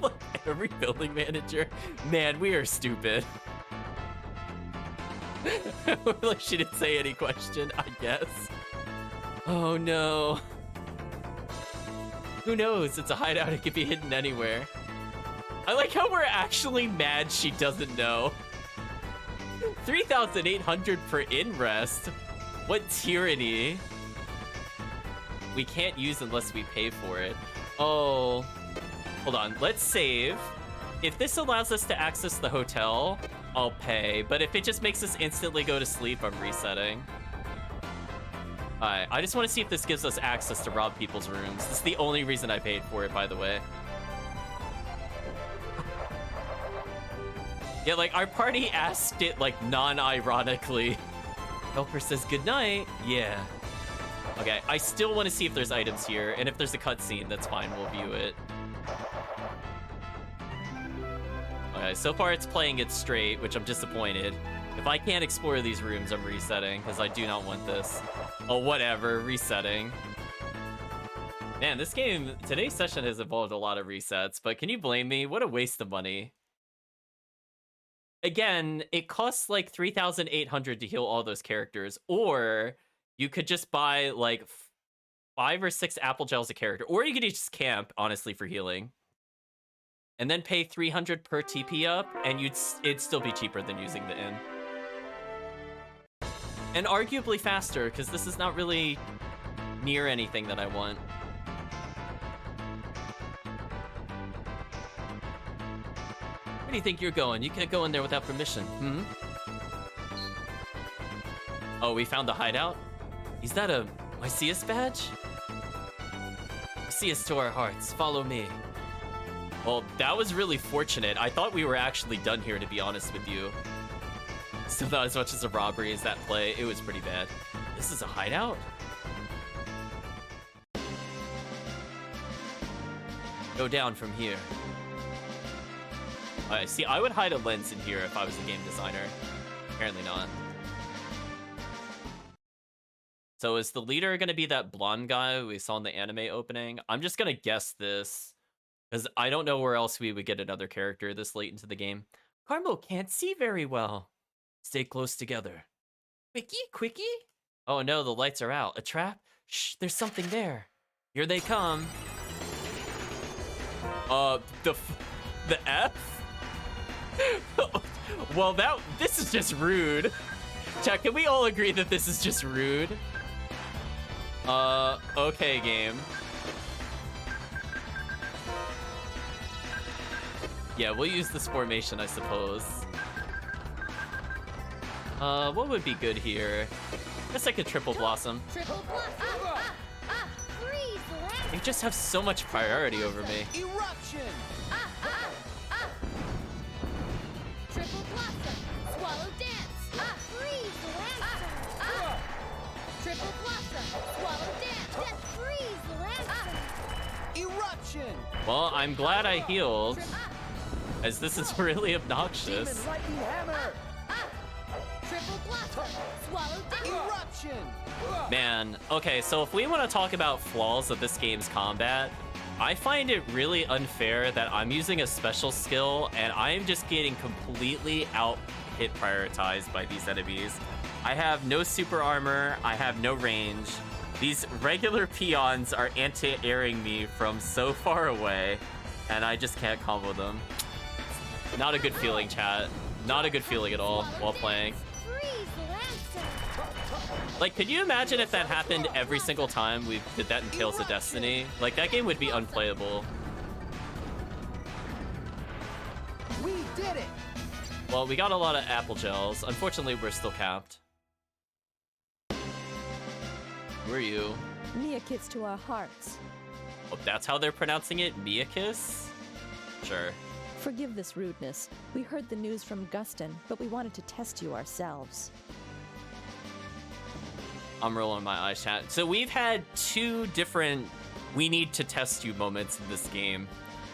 Like every building manager, man, we are stupid. Like she didn't say any question, I guess. Oh no. Who knows? It's a hideout, it could be hidden anywhere. I like how we're actually mad she doesn't know. 3,800 per in-rest. What tyranny. We can't use unless we pay for it. Oh. Hold on, let's save. If this allows us to access the hotel, I'll pay. But if it just makes us instantly go to sleep, I'm resetting. Alright, I just want to see if this gives us access to rob people's rooms. This is the only reason I paid for it, by the way. Yeah, like, our party asked it, like, non-ironically. Helper says goodnight. Yeah. Okay, I still want to see if there's items here, and if there's a cutscene, that's fine, we'll view it. Okay, so far it's playing it straight, which I'm disappointed. If I can't explore these rooms, I'm resetting, because I do not want this. Oh, whatever, resetting. Man, this game, today's session has involved a lot of resets, but can you blame me? What a waste of money. Again, it costs like 3,800 to heal all those characters, or you could just buy like 5 or 6 apple gels a character, or you could just camp, honestly, for healing. And then pay 300 per TP up, and it'd still be cheaper than using the inn. And arguably faster, because this is not really near anything that I want. do you think you're going? You can't go in there without permission. Hmm? Oh, we found the hideout? Is that a Mycius badge? Mycius to our hearts, follow me. Well, that was really fortunate. I thought we were actually done here, to be honest with you. So not as much as a robbery as that play, it was pretty bad. This is a hideout? Go down from here. See, I would hide a lens in here if I was the game designer. Apparently not. So is the leader going to be that blonde guy we saw in the anime opening? I'm just going to guess this, because I don't know where else we would get another character this late into the game. Carmo can't see very well. Stay close together. Quickie, quickie? Oh no, the lights are out. A trap? Shh, there's something there. Here they come. The F? Well, this is just rude. Chat, can we all agree that this is just rude? Okay, game. Yeah, we'll use this formation, I suppose. What would be good here? I guess I could triple blossom. Triple blossom. Freeze, Lance. They just have so much priority over me. Eruption! Triple blossom. Swallow dance. Freeze, Lance. Triple blossom. Swallow dance. Freeze, Lance. Eruption! Well, I'm glad I healed, as this is really obnoxious. Demon lightning hammer! Triple blossom. Swallow dance. Eruption! Man, okay, so if we want to talk about flaws of this game's combat, I find it really unfair that I'm using a special skill and I'm just getting completely out-hit prioritized by these enemies. I have no super armor, I have no range. These regular peons are anti-airing me from so far away, and I just can't combo them. Not a good feeling, chat. Not a good feeling at all while playing. Freeze, Lance. Like, could you imagine if that happened every single time we did that in Tales of Destiny? Like, that game would be unplayable. We did it! Well, we got a lot of apple gels. Unfortunately, we're still capped. Who are you? Mia kiss to our hearts. Oh, that's how they're pronouncing it? Miakis? Sure. Forgive this rudeness. We heard the news from Guston, but we wanted to test you ourselves. I'm rolling my eyes, chat. So we've had two different we need to test you moments in this game.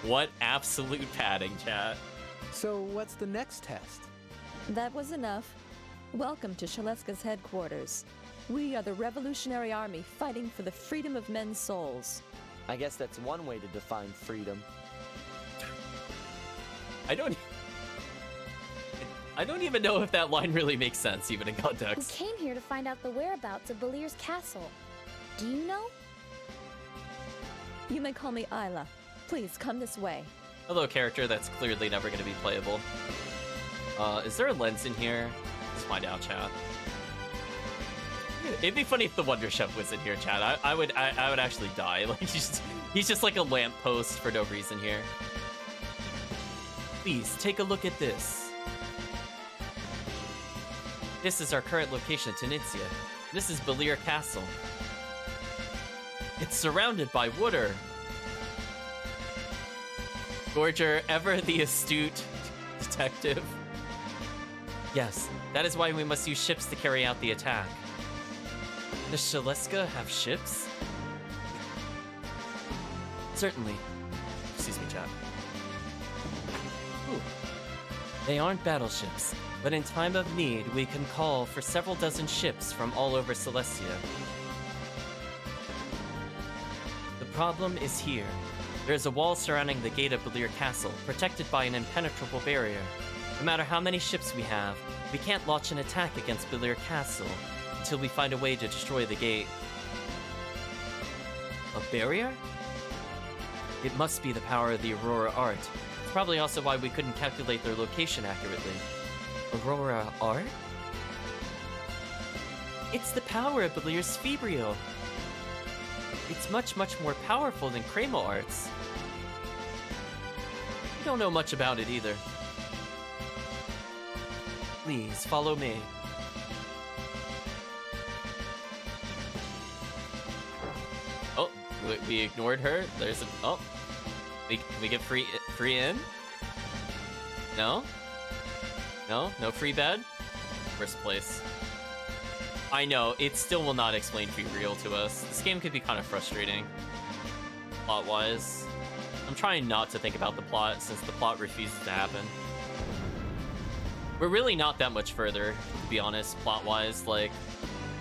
What absolute padding, chat. So what's the next test? That was enough. Welcome to Shaleska's headquarters. We are the Revolutionary Army fighting for the freedom of men's souls. I guess that's one way to define freedom. I don't even know if that line really makes sense, even in We context. came here to find out the whereabouts of Belier's castle. Do you know? You may call me Isla. Please come this way. Hello, character that's clearly never going to be playable. Is there a lens in here? Let's find out, chat. It'd be funny if the Wonder Chef was in here, chat. I would actually die. Like he's just like a lamppost for no reason here. Please take a look at this. This is our current location, Tunisia. This is Belier Castle. It's surrounded by water. Gorger, ever the astute detective. Yes, that is why we must use ships to carry out the attack. Does Shaleska have ships? Certainly. Excuse me, chat. Ooh. They aren't battleships, but in time of need, we can call for several dozen ships from all over Celestia. The problem is here. There is a wall surrounding the gate of Belier Castle, protected by an impenetrable barrier. No matter how many ships we have, we can't launch an attack against Belier Castle until we find a way to destroy the gate. A barrier? It must be the power of the Aurora Art. It's probably also why we couldn't calculate their location accurately. Aurora Art? It's the power of Belier's Fibrio. It's much, much more powerful than Cremo Arts. We don't know much about it either. please follow me. Oh, we ignored her. There's a can we get free in? No, no free bed. First place. I know it still will not explain Be Real to us. This game could be kind of frustrating, plot-wise. I'm trying not to think about the plot since the plot refuses to happen. We're really not that much further, to be honest, plot-wise. Like,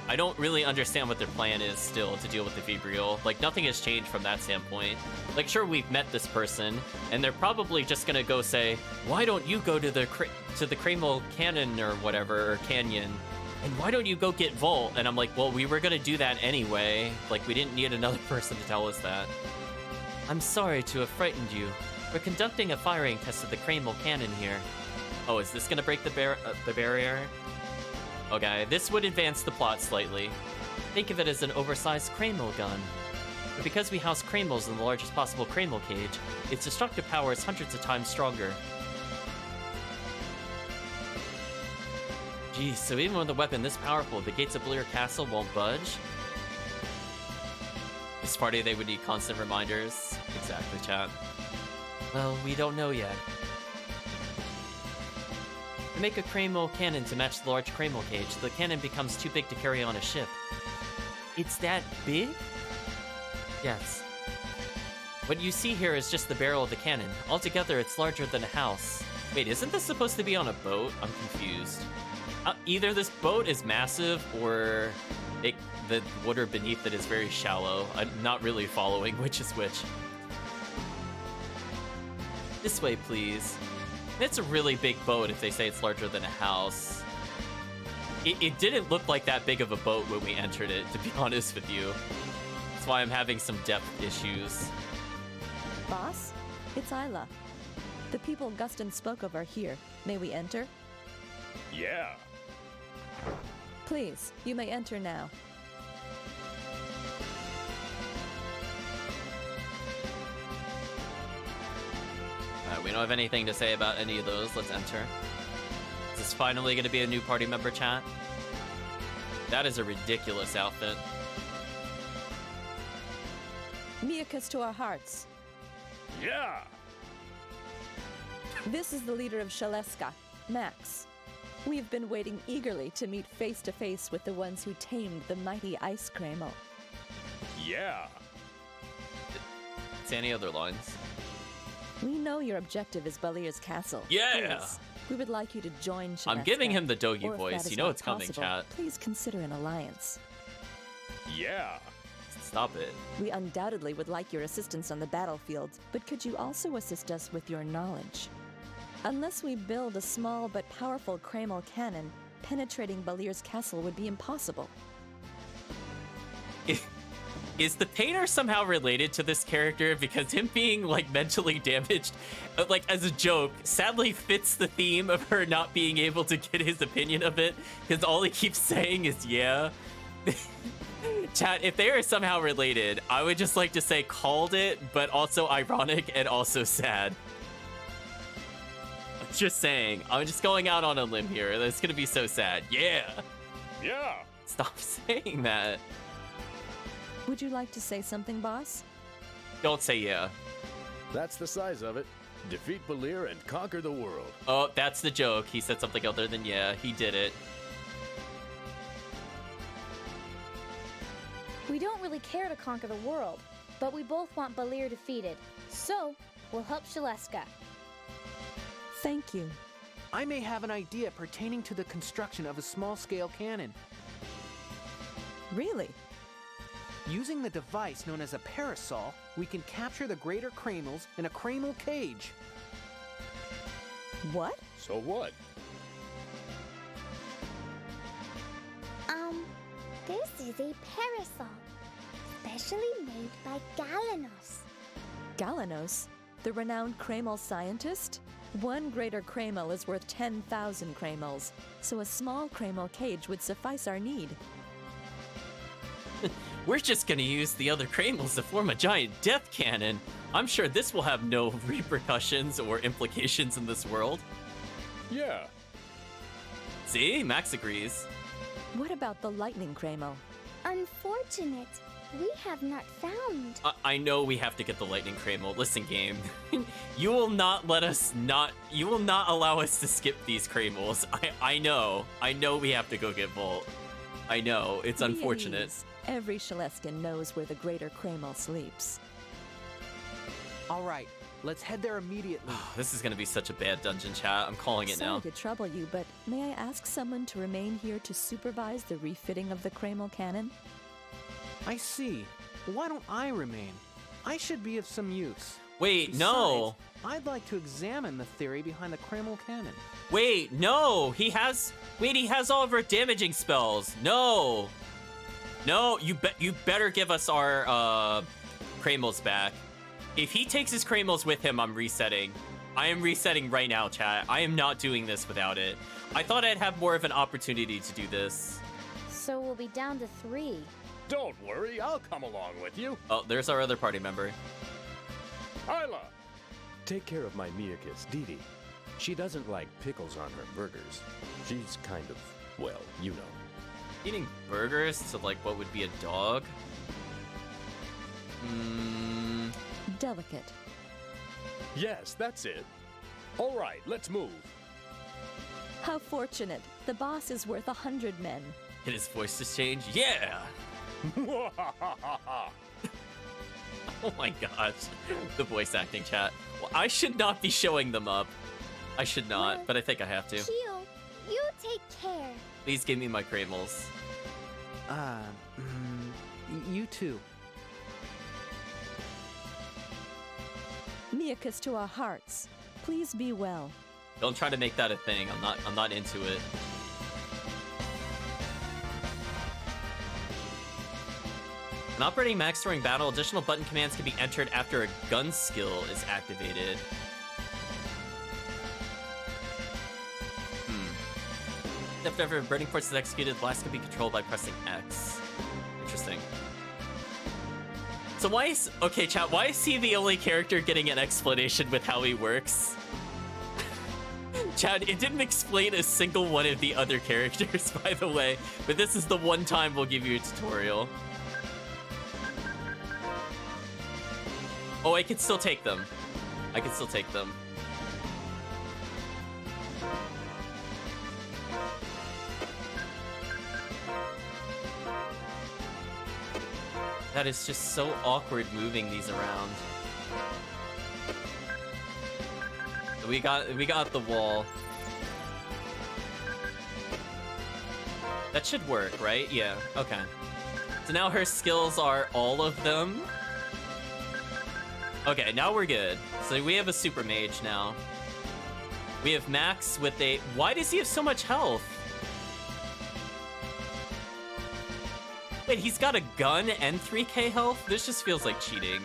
I don't really understand what their plan is still to deal with the Febriel. Like, nothing has changed from that standpoint. Like, sure, we've met this person, and they're probably just gonna go say, why don't you go to the Cramel Cannon or whatever, or Canyon, and why don't you go get Volt? And I'm like, well, we were gonna do that anyway. Like, we didn't need another person to tell us that. I'm sorry to have frightened you. We're conducting a firing test of the Cramel Cannon here. Oh, is this gonna break the barrier? Okay, this would advance the plot slightly. Think of it as an oversized Cramel gun. But because we house Cramels in the largest possible Cramel cage, its destructive power is hundreds of times stronger. Geez, so even with a weapon this powerful, the gates of Bleer Castle won't budge? This party, they would need constant reminders. Exactly, chat. Well, we don't know yet. To make a Cramel cannon to match the large Cramel cage, the cannon becomes too big to carry on a ship. It's that big? Yes. What you see here is just the barrel of the cannon. Altogether, it's larger than a house. Wait, isn't this supposed to be on a boat? I'm confused. Either this boat is massive, or the water beneath it is very shallow. I'm not really following which is which. This way, please. It's a really big boat if they say it's larger than a house. It didn't look like that big of a boat when we entered it, to be honest with you. That's why I'm having some depth issues. Boss, it's Isla. The people Guston spoke of are here. May we enter? Yeah. Please, you may enter now. We don't have anything to say about any of those. Let's enter. Is this finally going to be a new party member, chat? That is a ridiculous outfit. Miakas to our hearts. Yeah. This is the leader of Shaleska, Max. We've been waiting eagerly to meet face to face with the ones who tamed the mighty Ice Cramel. Yeah. Say any other lines? We know your objective is Balir's castle. Yeah! Please, we would like you to join Shaleska. I'm giving him the Dogi Or if voice. that is You know not it's coming, possible, chat. Please consider an alliance. Yeah. Stop it. We undoubtedly would like your assistance on the battlefield, but could you also assist us with your knowledge? Unless we build a small but powerful Cramel cannon, penetrating Balir's castle would be impossible. Is the painter somehow related to this character? Because him being, like, mentally damaged, like, as a joke, sadly fits the theme of her not being able to get his opinion of it, because all he keeps saying is, yeah. Chat, if they are somehow related, I would just like to say called it, but also ironic and also sad. I'm just saying. I'm just going out on a limb here. That's gonna be so sad. Yeah! Yeah. Stop saying that. Would you like to say something, boss? Don't say yeah. That's the size of it. Defeat Balir and conquer the world. Oh, that's the joke. He said something other than yeah. He did it. We don't really care to conquer the world, but we both want Balir defeated. So, we'll help Shaleska. Thank you. I may have an idea pertaining to the construction of a small-scale cannon. Really? Using the device known as a parasol, we can capture the greater Cramels in a Cramel cage. What? So what? This is a parasol, specially made by Galanos. Galanos, the renowned Cramel scientist? One greater Cramel is worth 10,000 Cramels, so a small Cramel cage would suffice our need. We're just gonna use the other Cramels to form a giant death cannon. I'm sure this will have no repercussions or implications in this world. Yeah. See? Max agrees. What about the lightning Kreml? Unfortunate. We have not found. I know we have to get the lightning Kreml. Listen, game. You will not let us not... You will not allow us to skip these Kremls. I know. I know we have to go get Volt. I know. It's Be at unfortunate. ease. Every Shaleskin knows where the greater Kreml sleeps. All right, let's head there immediately. This is gonna be such a bad dungeon, chat. I'm calling it Sorry now. to trouble you, but may I ask someone to remain here to supervise the refitting of the Kreml cannon? I see. Why don't I remain? I should be of some use. Wait, no. Besides, I'd like to examine the theory behind the Kreml cannon. Wait, no. He has all of our damaging spells. No. No, you better give us our Kremls back. If he takes his Kremls with him, I'm resetting. I am resetting right now, chat. I am not doing this without it. I thought I'd have more of an opportunity to do this. So we'll be down to 3. Don't worry, I'll come along with you. Oh, there's our other party member. Isla! Take care of my Miakus, Didi. She doesn't like pickles on her burgers. She's kind of, well, you know. Eating burgers to like what would be a dog? Delicate. Yes, that's it. All right, let's move. How fortunate. The boss is worth 100 men. Can his voice just change? Yeah! Oh my gosh. The voice acting, chat. Well, I should not be showing them up. I should not, Well, but I think I have to. Keel, you take care. Please give me my Kremls. You too. Miakus to our hearts. Please be well. Don't try to make that a thing. I'm not into it. When operating max during battle, additional button commands can be entered after a gun skill is activated. After a burning force is executed, the blast can be controlled by pressing X. Interesting. So why is... Okay, chat, why is he the only character getting an explanation with how he works? Chad, it didn't explain a single one of the other characters, by the way, but this is the one time we'll give you a tutorial. Oh, I can still take them. I can still take them. That is just so awkward moving these around. We got the wall. That should work, right? Yeah, okay. So now her skills are all of them. Okay, now we're good. So we have a super mage now. We have Max with a... Why does he have so much health? Wait, he's got a gun and 3k health? This just feels like cheating.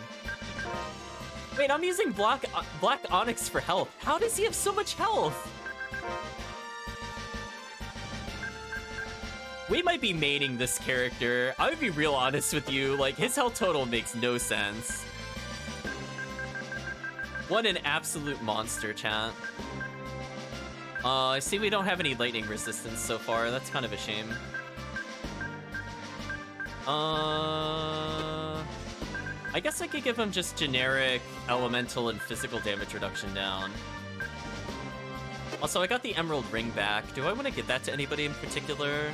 Wait, I'm using Black Onyx for health. How does he have so much health? We might be maining this character. I would be real honest with you. Like, his health total makes no sense. What an absolute monster, chat. I see we don't have any lightning resistance so far. That's kind of a shame. I guess I could give him just generic elemental and physical damage reduction down. Also, I got the Emerald Ring back. Do I want to give that to anybody in particular?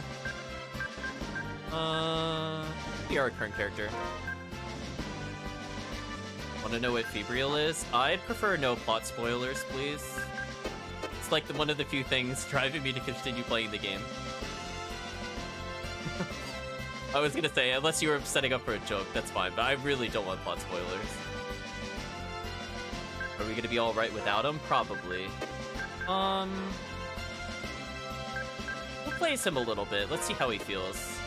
Be our current character. Want to know what Febriel is? I'd prefer no plot spoilers, please. It's like one of the few things driving me to continue playing the game. I was gonna say, unless you were setting up for a joke, that's fine, but I really don't want plot spoilers. Are we gonna be alright without him? Probably. We'll plays him a little bit. Let's see how he feels.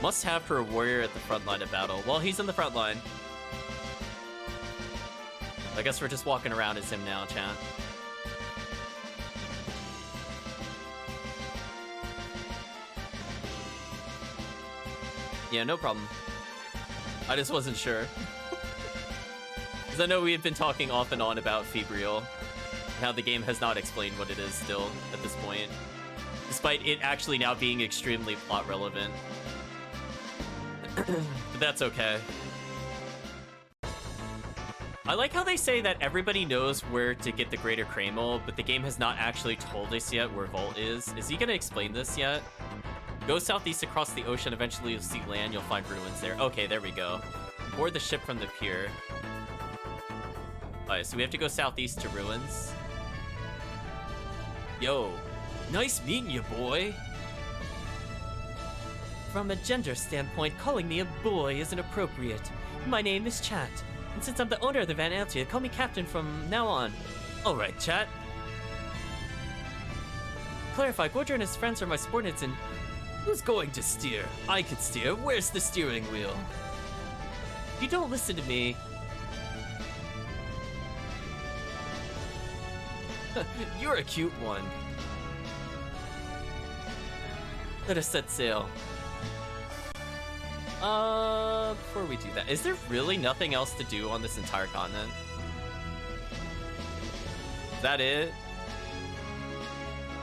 Must have for a warrior at the front line of battle. Well, he's in the front line. I guess we're just walking around as him now, chat. Yeah, no problem. I just wasn't sure. Because I know we have been talking off and on about Febriel. Now the game has not explained what it is still at this point, despite it actually now being extremely plot relevant. But that's okay. I like how they say that everybody knows where to get the Greater Kramel, but the game has not actually told us yet where Volt is. Is he gonna explain this yet? Go southeast across the ocean, eventually you'll see land, you'll find ruins there. Okay, there we go. Board the ship from the pier. Alright, so we have to go southeast to ruins. Yo, nice meeting you, boy. From a gender standpoint, calling me a boy isn't appropriate. My name is Chat, and since I'm the owner of the Van Altia, call me Captain from now on. Alright, Chat. Clarify, Gorger and his friends are my subordinates, and who's going to steer? I can steer. Where's the steering wheel? If you don't listen to me... You're a cute one. Let us set sail. Before we do that, is there really nothing else to do on this entire continent? Is that it?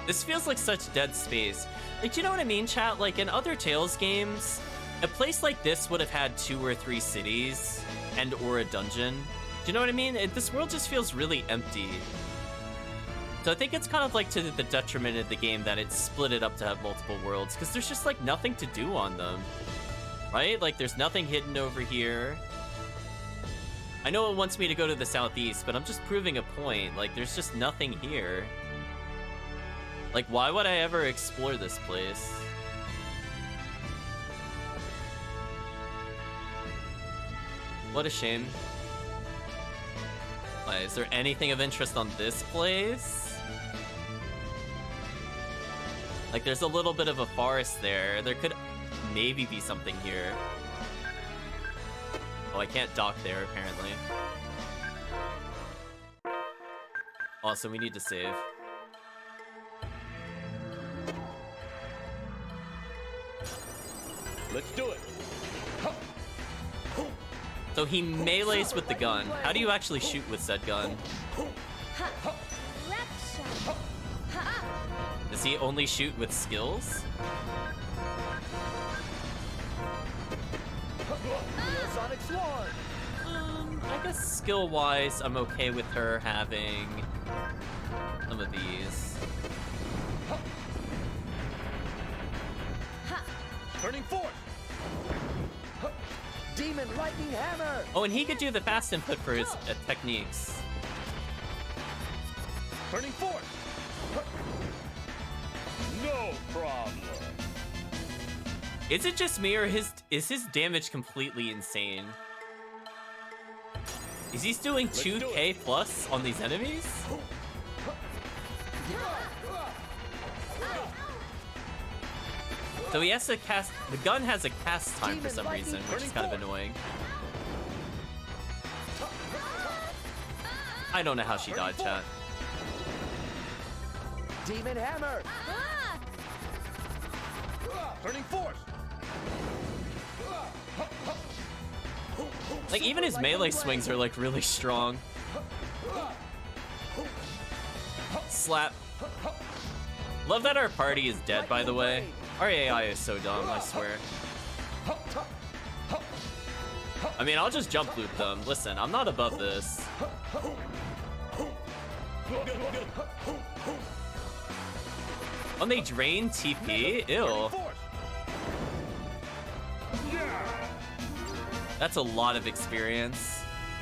This feels like such dead space. Like, do you know what I mean, chat? Like, in other Tales games, a place like this would have had 2 or 3 cities and or a dungeon. Do you know what I mean? This world just feels really empty. So I think it's kind of like to the detriment of the game that it's split it up to have multiple worlds, because there's just like nothing to do on them. Right? Like, there's nothing hidden over here. I know it wants me to go to the southeast, but I'm just proving a point. Like, there's just nothing here. Like, why would I ever explore this place? What a shame. Is there anything of interest on this place? Like, there's a little bit of a forest there. There could maybe be something here. Oh, I can't dock there, apparently. Also, we need to save. Let's do it. So he melees with the gun. How do you actually shoot with said gun? Does he only shoot with skills? Sonic Swarm! I guess skill-wise, I'm okay with her having some of these. Turning force! Demon Lightning Hammer! Oh, and he could do the fast input for his techniques. Turning force! No problem. Is it just me, or is his damage completely insane? Is he doing 2k plus on these enemies? So he has to cast... The gun has a cast time for some reason, which is kind of annoying. I don't know how she died, chat. Demon Hammer! Turning force! Like, even his melee swings are, like, really strong. Slap. Love that our party is dead, by the way. Our AI is so dumb, I swear. I mean, I'll just jump loop them. Listen, I'm not above this. Oh, they drain TP? Ew. That's a lot of experience.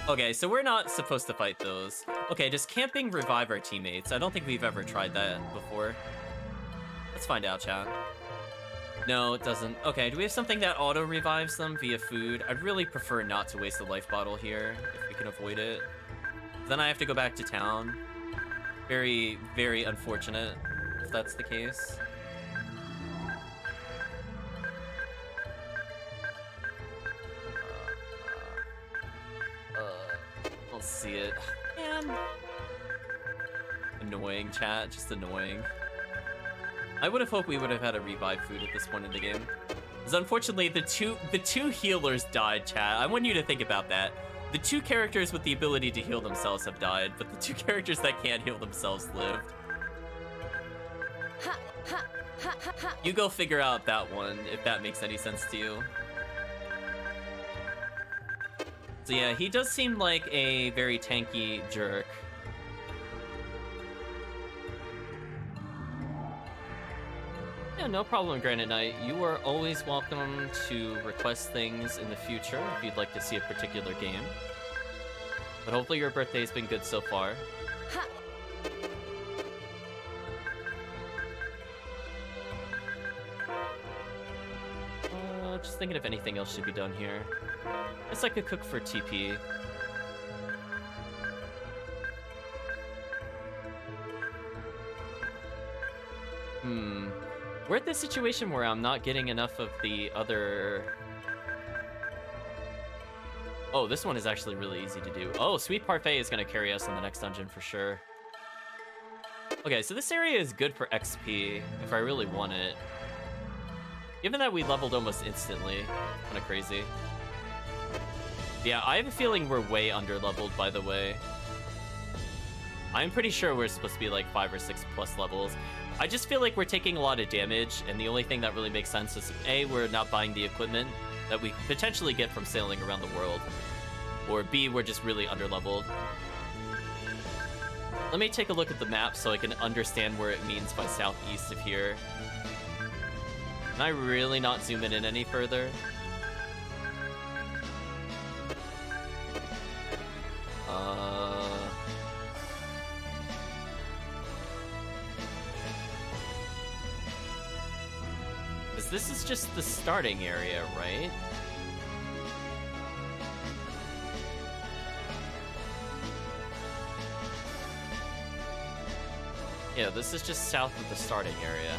Okay, so we're not supposed to fight those. Okay, does camping revive our teammates? I don't think we've ever tried that before. Let's find out, chat. No, it doesn't. Okay, do we have something that auto-revives them via food? I'd really prefer not to waste a life bottle here, if we can avoid it. Then I have to go back to town. Very, very unfortunate, if that's the case. I'll see it. Man. Annoying, chat. Just annoying. I would have hoped we would have had a revive food at this point in the game. Because unfortunately, the two healers died, chat. I want you to think about that. The two characters with the ability to heal themselves have died, but the two characters that can't heal themselves lived. Ha, ha, ha, ha, ha. You go figure out that one, if that makes any sense to you. So yeah, he does seem like a very tanky jerk. Yeah, no problem, Granite Knight. You are always welcome to request things in the future if you'd like to see a particular game. But hopefully your birthday's been good so far. Ha. Just thinking if anything else should be done here. Guess I could cook for TP. We're at this situation where I'm not getting enough of the other... Oh, this one is actually really easy to do. Oh, Sweet Parfait is going to carry us in the next dungeon for sure. Okay, so this area is good for XP if I really want it. Given that we leveled almost instantly, kind of crazy. Yeah, I have a feeling we're way under-leveled, by the way. I'm pretty sure we're supposed to be like 5 or 6 plus levels. I just feel like we're taking a lot of damage, and the only thing that really makes sense is A, we're not buying the equipment that we potentially get from sailing around the world, or B, we're just really under-leveled. Let me take a look at the map so I can understand where it means by southeast of here. Can I really not zoom in any further? This is just the starting area, right? Yeah, this is just south of the starting area.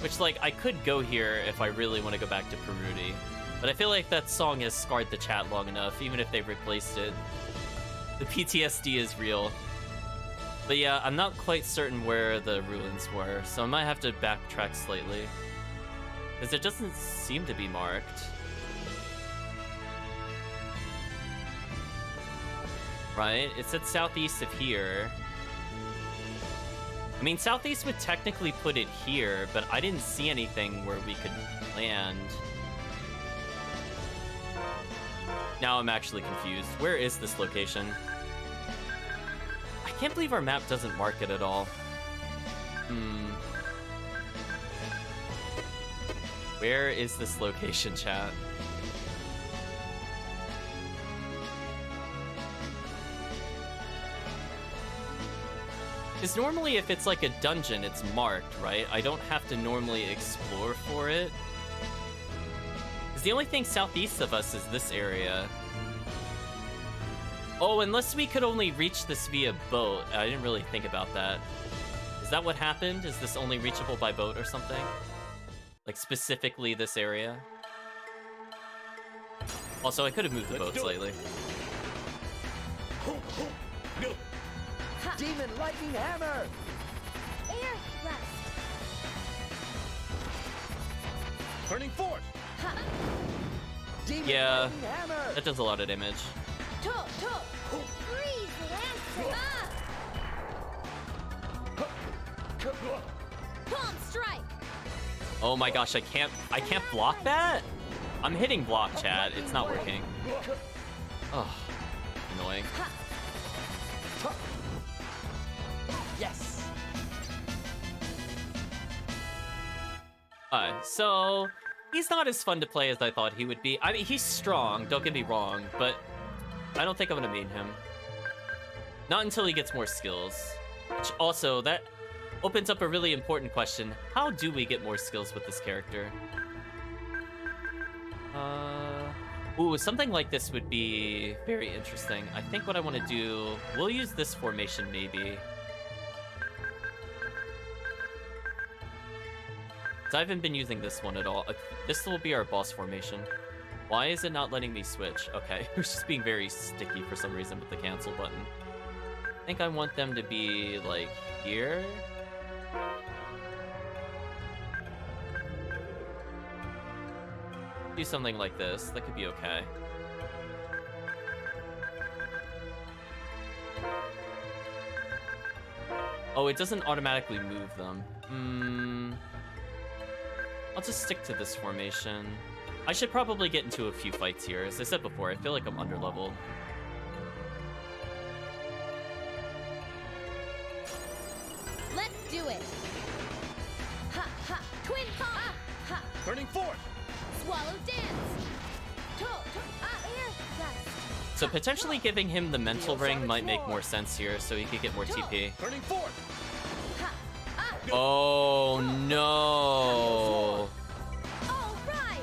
Which, like, I could go here if I really want to go back to Peruti. But I feel like that song has scarred the chat long enough, even if they've replaced it. The PTSD is real. But yeah, I'm not quite certain where the ruins were, so I might have to backtrack slightly. Because it doesn't seem to be marked. Right? It said southeast of here. I mean, southeast would technically put it here, but I didn't see anything where we could land. Now I'm actually confused. Where is this location? I can't believe our map doesn't mark it at all. Where is this location, chat? Because normally if it's like a dungeon, it's marked, right? I don't have to normally explore for it. Because the only thing southeast of us is this area. Oh, unless we could only reach this via boat. I didn't really think about that. Is that what happened? Is this only reachable by boat or something? Like, specifically this area? Also, I could have moved the boat slightly. Demon Lightning Hammer! Air thrust. Turning force! Demon Yeah, Lightning Hammer! that does a lot of damage. Freeze Lancer. Palm strike. Oh my gosh, I can't block that? I'm hitting block, chat. It's not working. Oh, annoying. Yes! So he's not as fun to play as I thought he would be. I mean, he's strong, don't get me wrong, but I don't think I'm gonna main him. Not until he gets more skills. Which also, that opens up a really important question. How do we get more skills with this character? Ooh, something like this would be very interesting. I think what I want to do... We'll use this formation, maybe. So I haven't been using this one at all. This will be our boss formation. Why is it not letting me switch? Okay, it's just being very sticky for some reason with the cancel button. I think I want them to be, like, here? Do something like this. That could be okay. Oh, it doesn't automatically move them. I'll just stick to this formation. I should probably get into a few fights here. As I said before, I feel like I'm underleveled. Let's do it. Ha ha. Twin palm. Ha. Turning forth. Swallow dance. Air thrust. So potentially giving him the mental ring might make more sense here, so he could get more TP. Turning forth. Ha. Oh no! All right.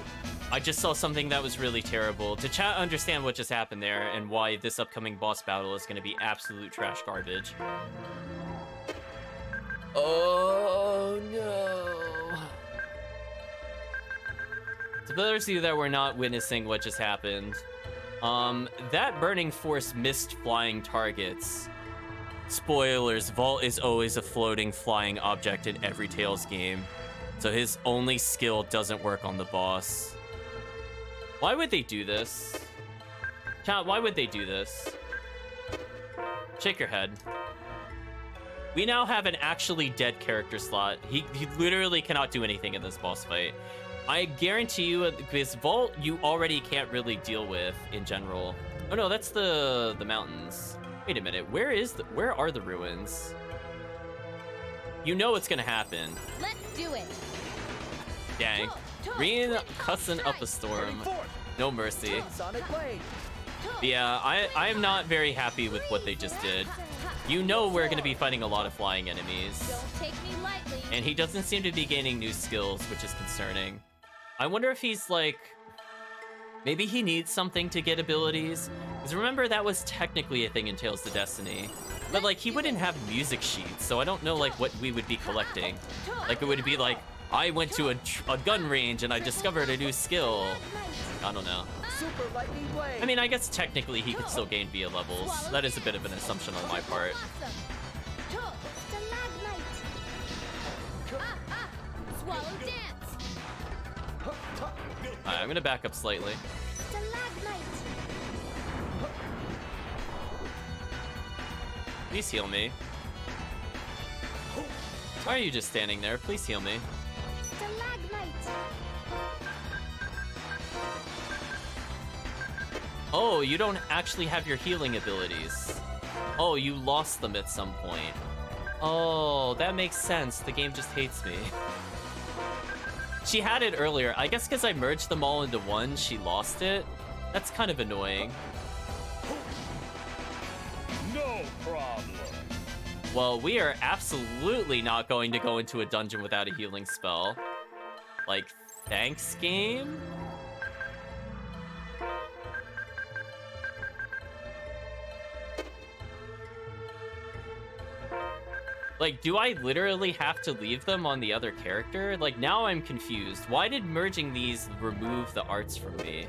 I just saw something that was really terrible. Did chat understand what just happened there and why this upcoming boss battle is going to be absolute trash garbage? Oh no! To those of you that were not witnessing what just happened, that burning force missed flying targets. Spoilers, Vault is always a floating flying object in every Tales game, so his only skill doesn't work on the boss. Why would they do this? Chat, why would they do this? Shake your head. We now have an actually dead character slot. He literally cannot do anything in this boss fight. I guarantee you, this Vault you already can't really deal with in general. Oh no, that's the mountains. Wait a minute, where are the ruins? You know what's gonna happen. Let's do it. Dang. Reen cussing up a storm. No mercy. Sonic blade. But yeah, I am not very happy with what they just did. You know we're gonna be fighting a lot of flying enemies. Don't take me lightly. And he doesn't seem to be gaining new skills, which is concerning. I wonder if he's like... Maybe he needs something to get abilities? Because remember, that was technically a thing in Tales of Destiny. But like, he wouldn't have music sheets, so I don't know like what we would be collecting. Like, it would be like, I went to a gun range and I discovered a new skill. I don't know. Super lightning blade. I mean, I guess technically he could still gain via levels. That is a bit of an assumption on my part. Stalagmite. Swallow dance. Alright, I'm gonna back up slightly. Stalagmite. Please heal me. Why are you just standing there? Please heal me. Stalagmite. Oh, you don't actually have your healing abilities. Oh, you lost them at some point. Oh, that makes sense. The game just hates me. She had it earlier. I guess because I merged them all into one, she lost it. That's kind of annoying. No problem. Well, we are absolutely not going to go into a dungeon without a healing spell. Like, thanks, game? Like, do I literally have to leave them on the other character? Like, now I'm confused. Why did merging these remove the arts from me?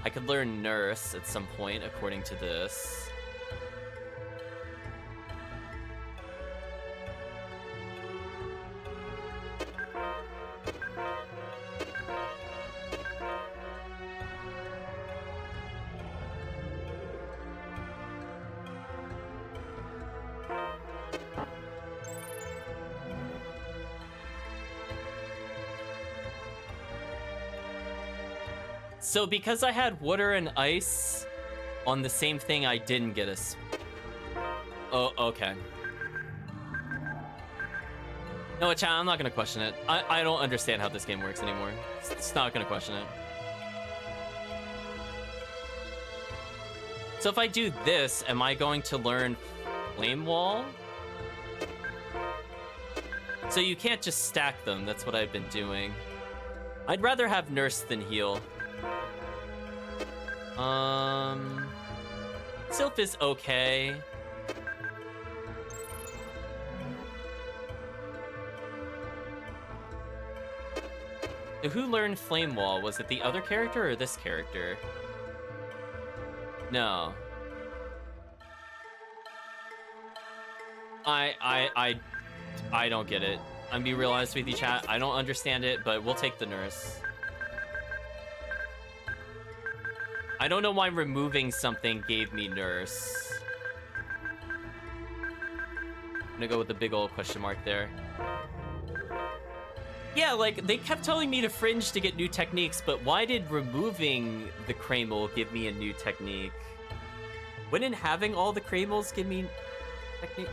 I could learn Nurse at some point, according to this. So because I had water and ice on the same thing, I didn't get a... Oh, okay. No, chat, I'm not gonna question it. I don't understand how this game works anymore. It's not gonna question it. So if I do this, am I going to learn Flame Wall? So you can't just stack them. That's what I've been doing. I'd rather have Nurse than heal. Sylph is okay. So who learned Flame Wall? Was it the other character or this character? No. I don't get it. I'm be real honest with you, chat. I don't understand it, but we'll take the nurse. I don't know why removing something gave me nurse. I'm gonna go with the big old question mark there. Yeah, like, they kept telling me to fringe to get new techniques, but why did removing the Cramel give me a new technique? Wouldn't having all the Cramels give me technique?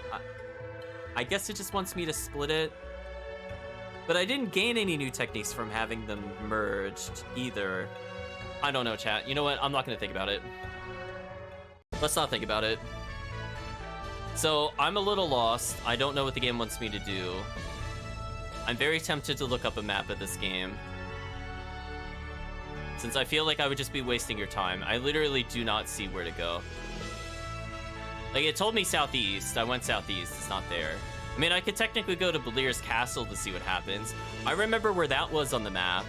I guess it just wants me to split it. But I didn't gain any new techniques from having them merged either. I don't know, chat. You know what? I'm not gonna think about it. Let's not think about it. So, I'm a little lost. I don't know what the game wants me to do. I'm very tempted to look up a map of this game, since I feel like I would just be wasting your time. I literally do not see where to go. Like, it told me southeast. I went southeast. It's not there. I mean, I could technically go to Balir's Castle to see what happens. I remember where that was on the map.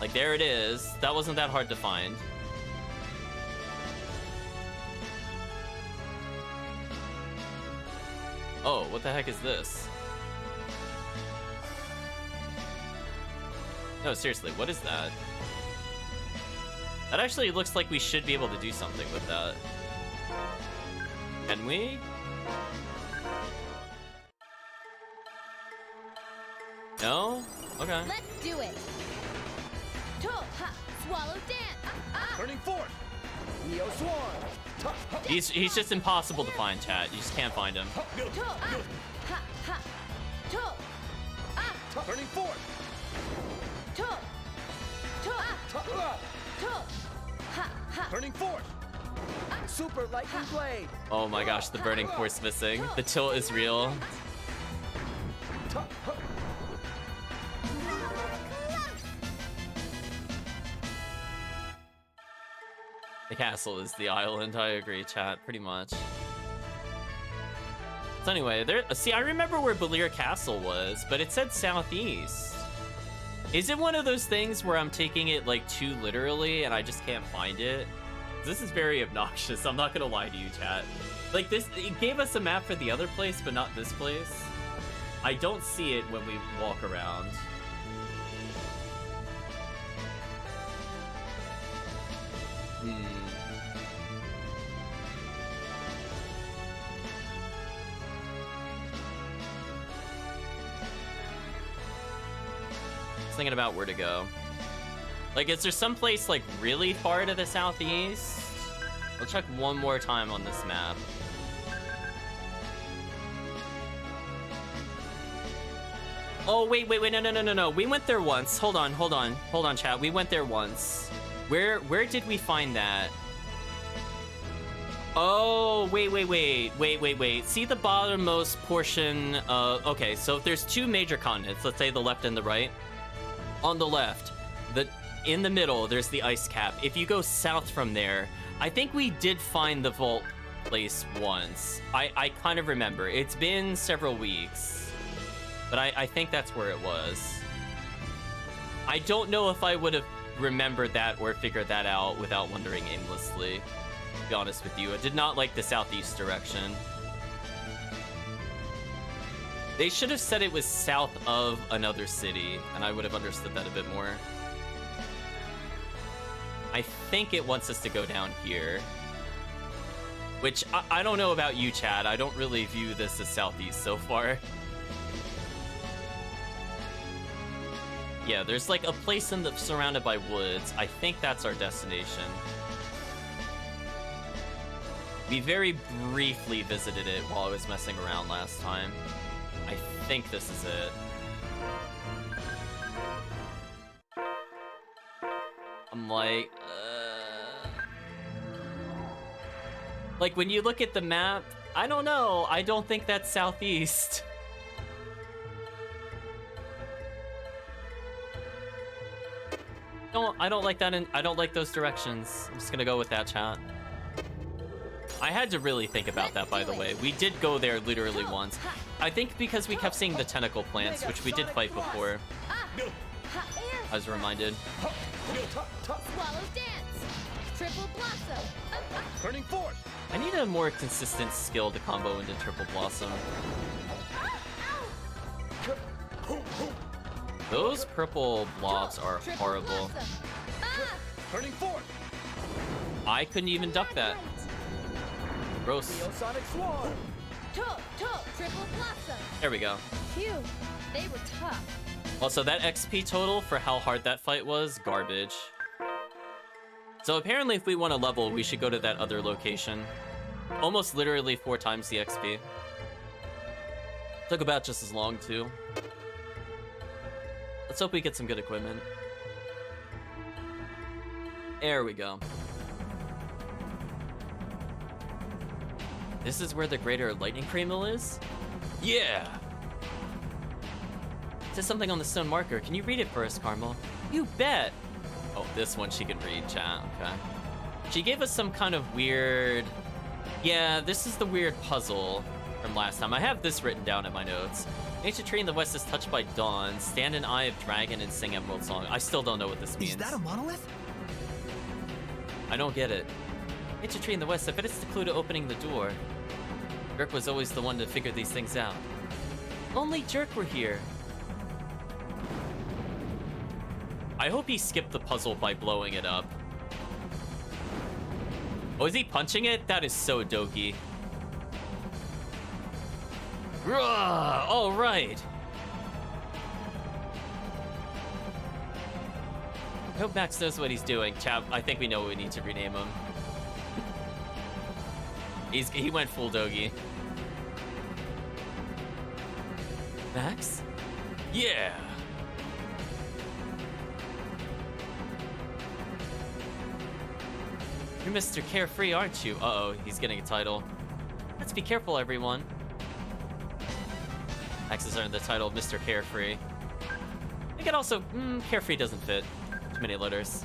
Like, there it is. That wasn't that hard to find. Oh, what the heck is this? No, seriously, what is that? That actually looks like we should be able to do something with that. Can we? No? Okay. Let's do it. Toe, ha, swallow dance. Turning forth. Neo Swarm. He's just impossible to find, chat. You just can't find him. Toe, ha, ha. Toe, Turning forth. toe, toe, ha, ha. Turning forth. Super Lightning Blade. Oh my gosh, the burning force missing. The tilt is real. The castle is the island. I agree, chat. Pretty much. So anyway, there. See, I remember where Balir Castle was, but it said southeast. Is it one of those things where I'm taking it like too literally and I just can't find it? This is very obnoxious. I'm not gonna lie to you, chat. Like this, it gave us a map for the other place, but not this place. I don't see it when we walk around. Thinking about where to go. Like, is there some place like really far to the southeast? I'll check one more time on this map. Oh, wait, no. We went there once. Hold on, chat. We went there once. Where did we find that? Oh, wait. See the bottommost portion of... Okay, so if there's two major continents, let's say the left and the right. On the left, in the middle, there's the ice cap. If you go south from there, I think we did find the vault place once. I kind of remember. It's been several weeks, but I think that's where it was. I don't know if I would have remembered that or figured that out without wandering aimlessly, to be honest with you. I did not like the southeast direction. They should have said it was south of another city, and I would have understood that a bit more. I think it wants us to go down here. Which, I don't know about you, Chad. I don't really view this as southeast so far. Yeah, there's like a place surrounded by woods. I think that's our destination. We very briefly visited it while I was messing around last time. I think this is it. I'm like, like when you look at the map, I don't know. I don't think that's southeast. I don't like that. I don't like those directions. I'm just gonna go with that, chat. I had to really think about that, by the way. We did go there literally once. I think because we kept seeing the tentacle plants, which we did fight before. I was reminded. Swallow dance. Triple Blossom. Turning force. I need a more consistent skill to combo into Triple Blossom. Those purple blobs are Triple horrible. Blossom. Ah! Turning force. I couldn't even duck that. Gross. Neosonic Swarm. Triple Blossom. There we go. Phew, they were tough. Also, that XP total for how hard that fight was, garbage. So apparently if we want to level, we should go to that other location. Almost literally 4 times the XP. Took about just as long, too. Let's hope we get some good equipment. There we go. This is where the Greater Lightning Cremel is? Yeah! It says something on the stone marker. Can you read it for us, Carmel? You bet! Oh, this one she can read, chat. Okay. She gave us some kind of weird... Yeah, this is the weird puzzle from last time. I have this written down in my notes. Ancient tree in the west is touched by dawn. Stand in eye of dragon and sing Emerald Song. I still don't know what this means. Is that a monolith? I don't get it. Ancient tree in the west, I bet it's the clue to opening the door. Jerk was always the one to figure these things out. Only Jerk were here. I hope he skipped the puzzle by blowing it up. Oh, is he punching it? That is so dokey. Rah! All right. I hope Max knows what he's doing. Chap, I think we know we need to rename him. He went full Dogi. Max? Yeah! You're Mr. Carefree, aren't you? Uh-oh, he's getting a title. Let's be careful, everyone. Max has earned the title of Mr. Carefree. I could also... Carefree doesn't fit. Too many letters.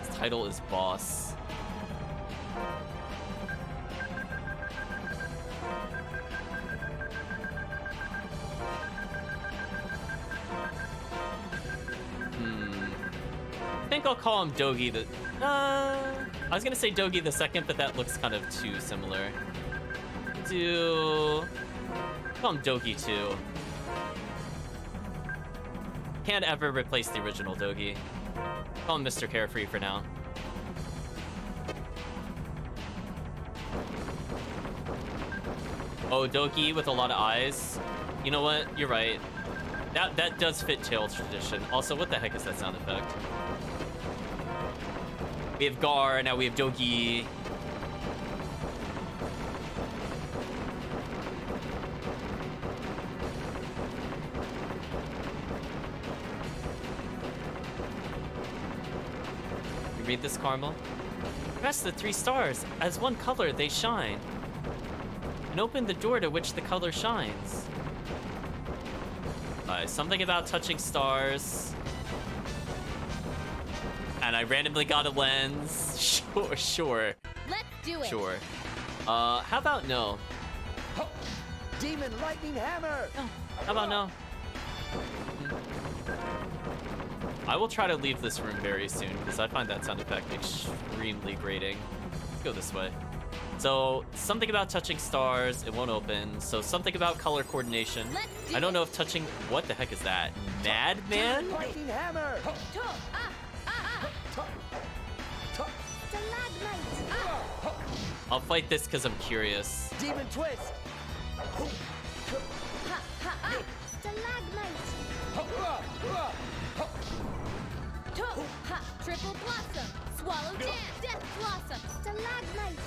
His title is Boss. I think I'll call him Dogi the... I was gonna say Dogi the second, but that looks kind of too similar. Call him Dogi 2. Can't ever replace the original Dogi. Call him Mr. Carefree for now. Oh, Dogi with a lot of eyes. You know what? You're right. That does fit Tales tradition. Also, what the heck is that sound effect? We have Gar, now we have Dogi. You read this, Carmel? Press the 3 stars. As one color, they shine. And open the door to which the color shines. Something about touching stars. And I randomly got a lens. Sure. Let's do it. Sure. How about no? Demon Lightning Hammer! No. How about no? I will try to leave this room very soon because I find that sound effect extremely grating. Let's go this way. So, something about touching stars, it won't open. So, something about color coordination. I don't know if touching... What the heck is that? Madman? Lightning Hammer! Stalagmite. I'll fight this because I'm curious. Demon Twist! Stalagmite. Triple Blossom. Swallow Dance. Death Blossom. Stalagmite.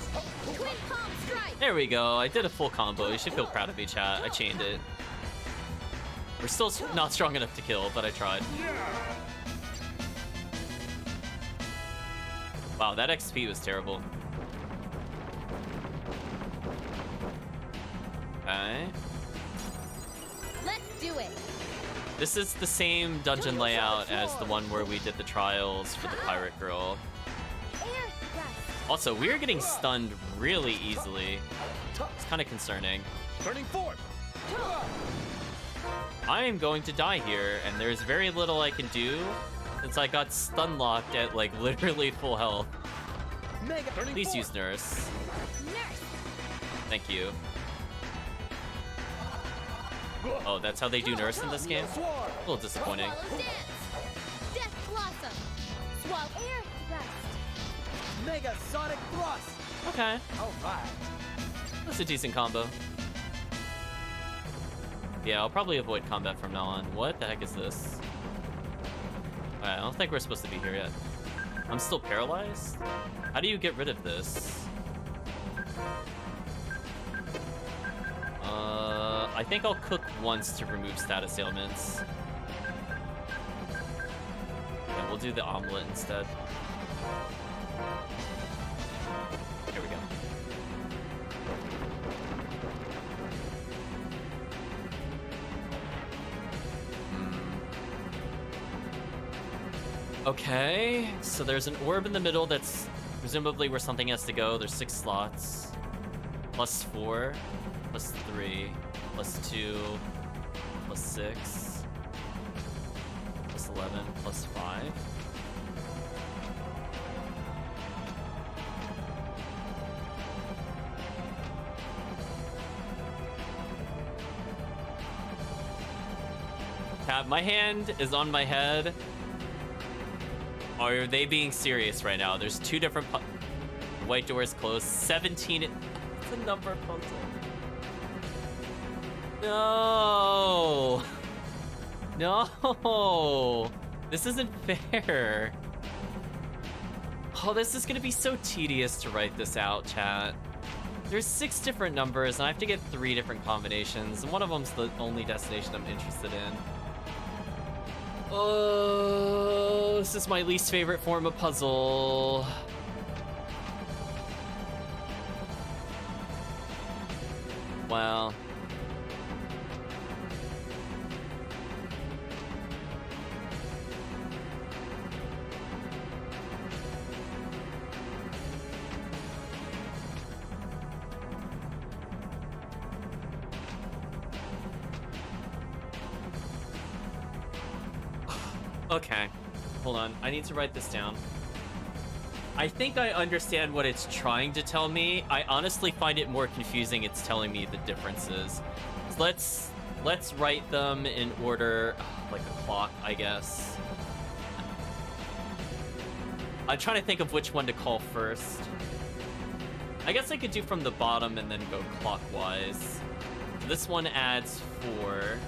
Twin Palm Strike. There we go. I did a full combo. You should feel proud of me, chat. I chained it. We're still not strong enough to kill, but I tried. Wow, that XP was terrible. Okay. Let's do it. This is the same dungeon layout as the one where we did the trials for the pirate girl. Air thrust. Also, we are getting stunned really easily. It's kind of concerning. Turning force! I am going to die here, and there's very little I can do Since I got stun locked at like literally full health. Mega Please use Nurse. Nurse. Thank you. Oh, that's how they do Nurse in this game? A little disappointing. Swallow dance. Death blossom. Swallow air thrust. Mega Sonic Thrust. Okay, All right. that's a decent combo. Yeah, I'll probably avoid combat from now on. What the heck is this? Alright, I don't think we're supposed to be here yet. I'm still paralyzed? How do you get rid of this? I think I'll cook once to remove status ailments. Yeah, we'll do the omelet instead. Here we go. Okay, so there's an orb in the middle that's presumably where something has to go. There's 6 slots. +4, +3, +2, +6, +11, +5. Tab, my hand is on my head. Are they being serious right now? There's 2 different white doors closed. 17. It's a number puzzle. No. No. This isn't fair. Oh, this is gonna be so tedious to write this out, chat. There's 6 different numbers, and I have to get 3 different combinations, and one of them's the only destination I'm interested in. Oh, this is my least favorite form of puzzle. Wow. Okay, hold on. I need to write this down. I think I understand what it's trying to tell me. I honestly find it more confusing it's telling me the differences. So let's write them in order, like a clock, I guess. I'm trying to think of which one to call first. I guess I could do from the bottom and then go clockwise. This one adds 4.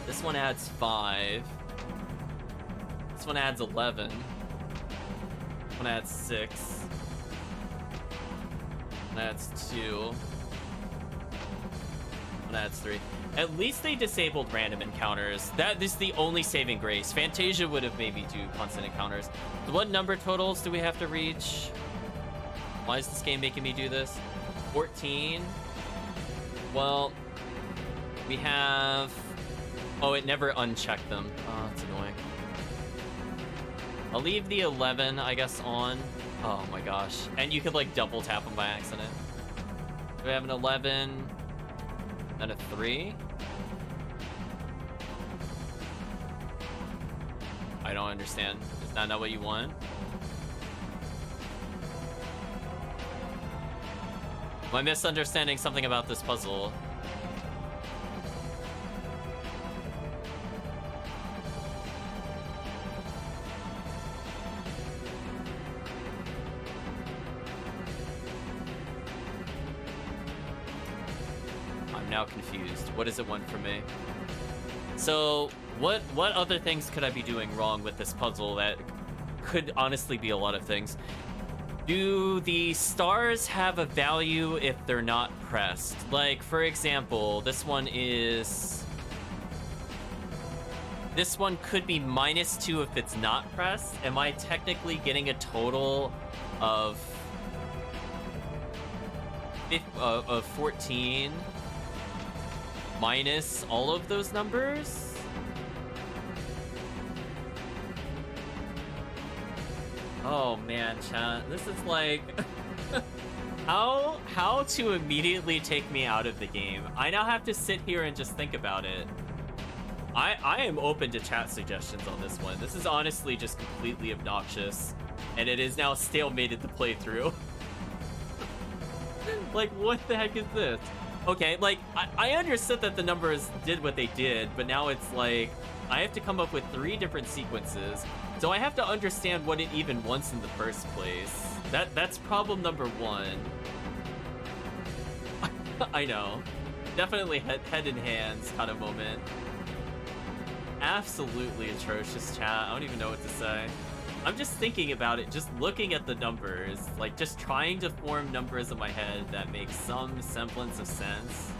This one adds 5. This one adds 11. This one adds 6. This one adds 2. This one adds 3. At least they disabled random encounters. That is the only saving grace. Fantasia would have maybe do constant encounters. What number totals do we have to reach? Why is this game making me do this? 14. Well, we have... Oh, it never unchecked them. Oh, that's annoying. I'll leave the 11, I guess, on. Oh my gosh. And you could, like, double tap them by accident. Do we have an 11? Then a 3? I don't understand. Is that not what you want? Am I misunderstanding something about this puzzle? Now confused. What does it want from me? So what other things could I be doing wrong with this puzzle that could honestly be a lot of things? Do the stars have a value if they're not pressed? Like, for example, this one could be -2 if it's not pressed. Am I technically getting a total of 14 minus all of those numbers? Oh man, chat, this is like how to immediately take me out of the game. I now have to sit here and just think about it. I am open to chat suggestions on this one. This is honestly just completely obnoxious, and it is now stalemated the playthrough. Like, what the heck is this? Okay, like, I understood that the numbers did what they did, but now it's like, I have to come up with 3 different sequences, so I have to understand what it even wants in the first place. That's problem number 1. I know. Definitely head in hands kind of moment. Absolutely atrocious chat. I don't even know what to say. I'm just thinking about it, just looking at the numbers, like just trying to form numbers in my head that make some semblance of sense.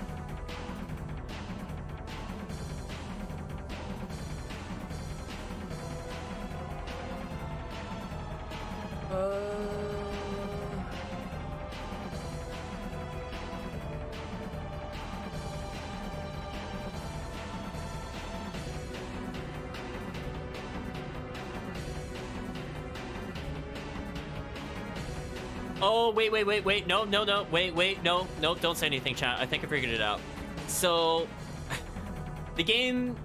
Oh, wait, no, wait, no, don't say anything, chat. I think I figured it out. So, the game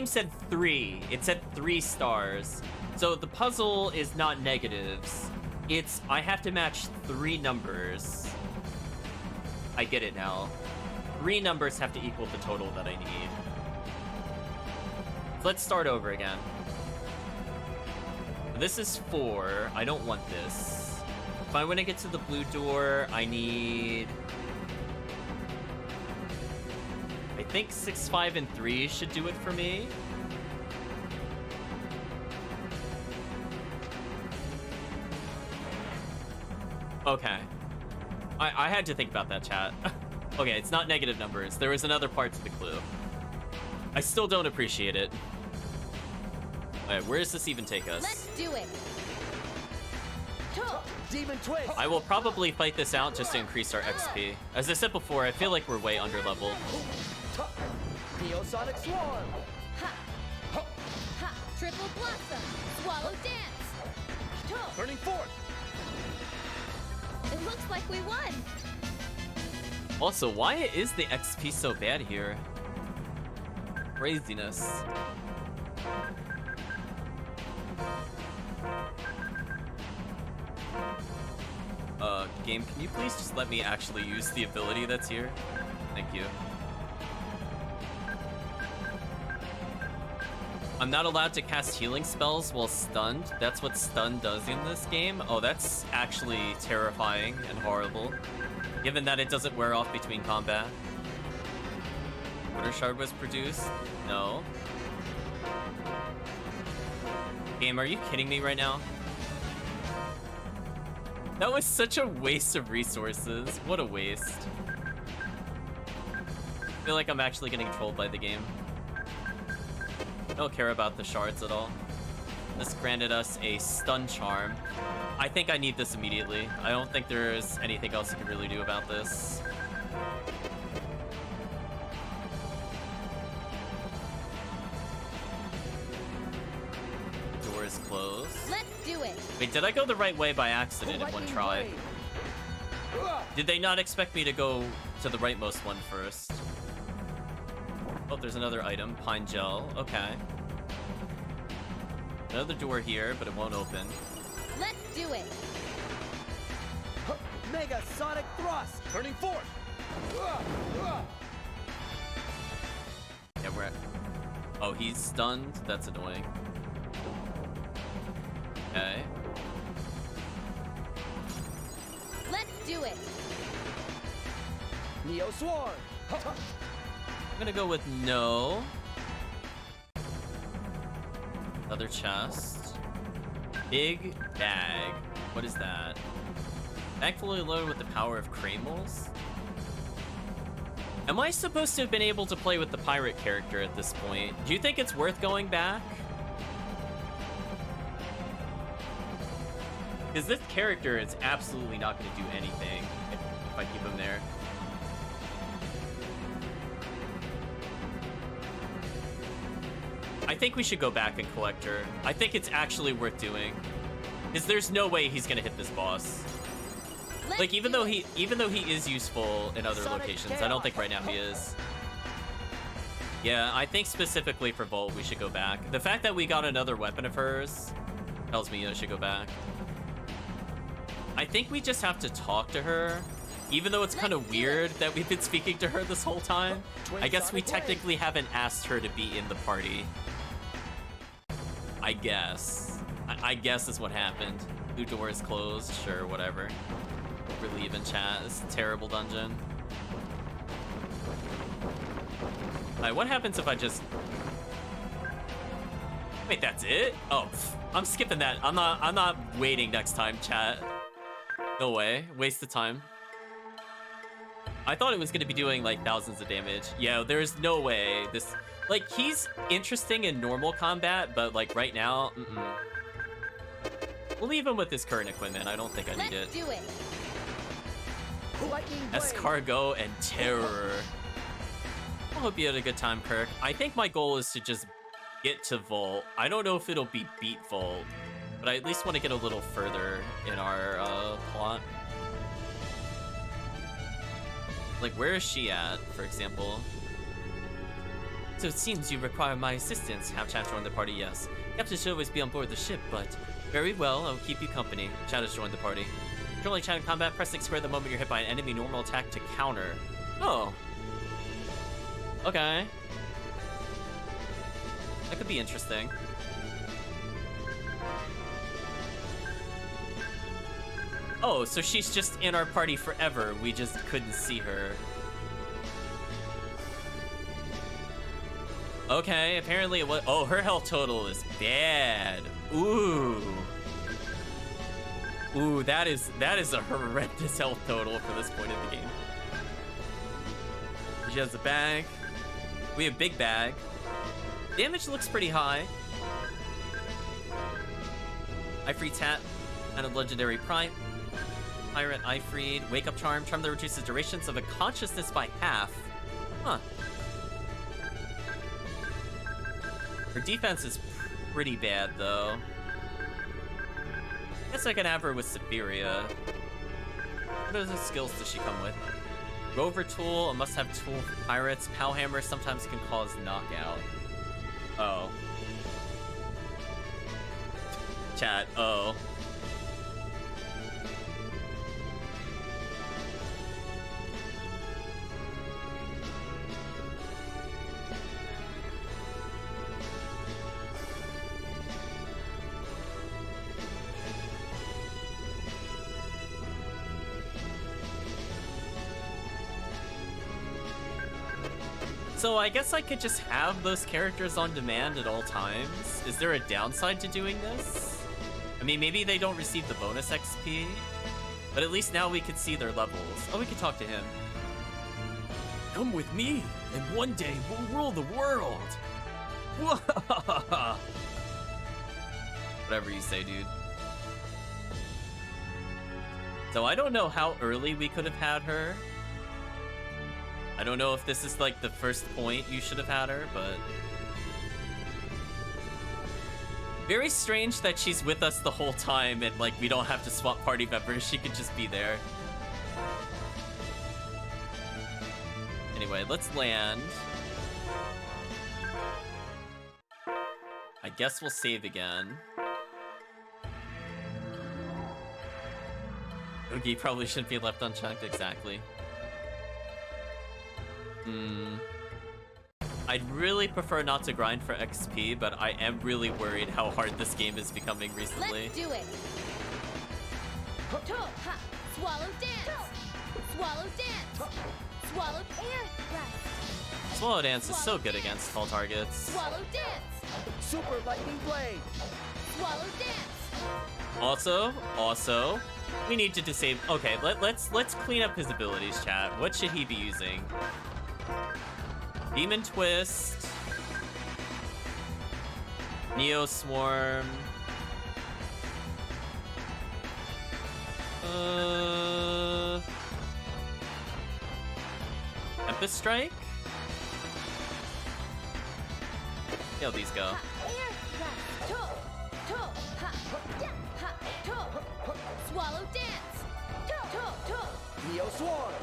said 3. It said 3 stars. So the puzzle is not negatives. It's, I have to match 3 numbers. I get it now. 3 numbers have to equal the total that I need. Let's start over again. This is 4. I don't want this. If I want to get to the blue door, I need... I think 6, 5, and 3 should do it for me. Okay. I had to think about that, chat. Okay, it's not negative numbers. There was another part to the clue. I still don't appreciate it. Alright, where does this even take us? Let's do it. Demon Twist! I will probably fight this out just to increase our XP. As I said before, I feel like we're way under leveled. Neosonic Swarm! Ha! Ha! Triple Blossom! Swallow Dance! Burning Force! It looks like we won! Also, why is the XP so bad here? Craziness. Game, can you please just let me actually use the ability that's here? Thank you. I'm not allowed to cast healing spells while stunned. That's what stun does in this game. Oh, that's actually terrifying and horrible. Given that it doesn't wear off between combat. Water Shard was produced? No. Game, are you kidding me right now? That was such a waste of resources. What a waste. I feel like I'm actually getting trolled by the game. I don't care about the shards at all. This granted us a stun charm. I think I need this immediately. I don't think there's anything else I can really do about this. The door is closed. Let's do it! Wait, did I go the right way by accident in one try? Did they not expect me to go to the rightmost one first? Oh, there's another item. Pine gel. Okay. Another door here, but it won't open. Let's do it! Mega Sonic Thrust! Burning Force! Yeah, we're at... Oh, he's stunned? That's annoying. Okay. Let's do it! Neo Swarm! I'm gonna go with no. Another chest. Big bag. What is that? Bag fully loaded with the power of Kramels? Am I supposed to have been able to play with the pirate character at this point? Do you think it's worth going back? Because this character is absolutely not going to do anything if I keep him there. I think we should go back and collect her. I think it's actually worth doing. Because there's no way he's going to hit this boss. Like, even though he is useful in other Sonic locations, Chaos. I don't think right now he is. Yeah, I think specifically for Volt, we should go back. The fact that we got another weapon of hers tells me I should go back. I think we just have to talk to her, even though it's kind of weird that we've been speaking to her this whole time. I guess we technically haven't asked her to be in the party. I guess. I guess is what happened. New door is closed. Sure, whatever. We're leaving, chat. This is a terrible dungeon. Alright, what happens if I just... Wait, that's it? Oh, I'm skipping that. I'm not waiting next time, chat. No way. Waste of time. I thought it was gonna be doing like thousands of damage. Yeah, there's no way. This, like, he's interesting in normal combat, but like right now, We'll leave him with his current equipment. I don't think I need it. Let's do it. Lightning blade. Escargot and Terror. I hope you had a good time, Kirk. I think my goal is to just get to Volt. I don't know if it'll be beat Volt, but I at least want to get a little further in our plot. Like, where is she at, for example? So it seems you require my assistance. Have Chat join the party, yes. Captain should always be on board the ship, but very well, I'll keep you company. Chat has joined the party. Controlling Chat in combat, pressing square the moment you're hit by an enemy normal attack to counter. Oh. Okay. That could be interesting. Oh, so she's just in our party forever. We just couldn't see her. Okay, apparently it was... Oh, her health total is bad. Ooh. Ooh, that is a horrendous health total for this point in the game. She has a bag. We have big bag. Damage looks pretty high. Ifrit Tat and a legendary prime. Pirate Ifrit, Wake Up Charm. Charm that reduces durations of a consciousness by half. Huh. Her defense is pretty bad, though. Guess I can have her with Siberia. What other skills does she come with? Rover Tool, a must-have tool for pirates. Pow Hammer sometimes can cause knockout. Oh. Chat, oh. So I guess I could just have those characters on demand at all times. Is there a downside to doing this? I mean, maybe they don't receive the bonus XP, but at least now we could see their levels. Oh, we could talk to him. Come with me, and one day we'll rule the world. Whatever you say, dude. So I don't know how early we could have had her. I don't know if this is like the first point you should have had her, but... Very strange that she's with us the whole time and like we don't have to swap party members, she could just be there. Anyway, let's land. I guess we'll save again. Oogie probably shouldn't be left unchecked, exactly. I'd really prefer not to grind for XP, but I am really worried how hard this game is becoming recently. Let's do it. Swallow dance. Swallow dance. Swallow air thrust. Swallow Dance is so good against tall targets. Swallow dance. Super lightning blade. Swallow dance. Also, we need to disable. Okay, let's clean up his abilities, chat. What should he be using? Demon Twist, Neo Swarm, Tempest Strike? See how these go. Swallow dance. Neo Swarm.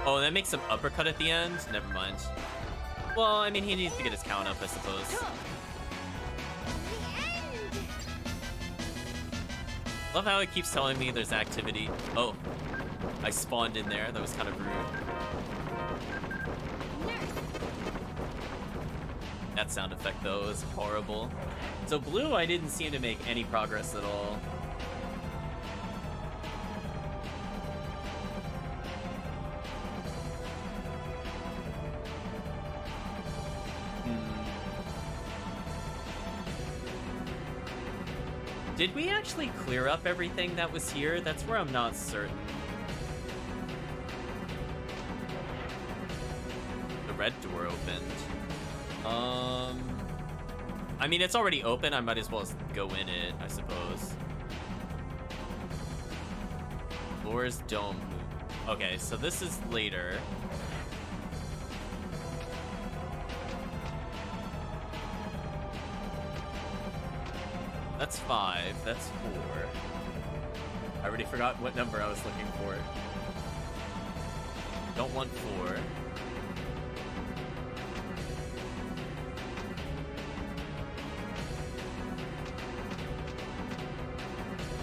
Oh, that makes him uppercut at the end? Never mind. Well, I mean, he needs to get his count up, I suppose. Love how it keeps telling me there's activity. Oh, I spawned in there. That was kind of rude. That sound effect, though, is horrible. So blue, I didn't seem to make any progress at all. Did we actually clear up everything that was here? That's where I'm not certain. The red door opened. I mean, it's already open. I might as well go in it, I suppose. Floor's dome. Okay, so this is later. That's 5. That's 4. I already forgot what number I was looking for. Don't want 4.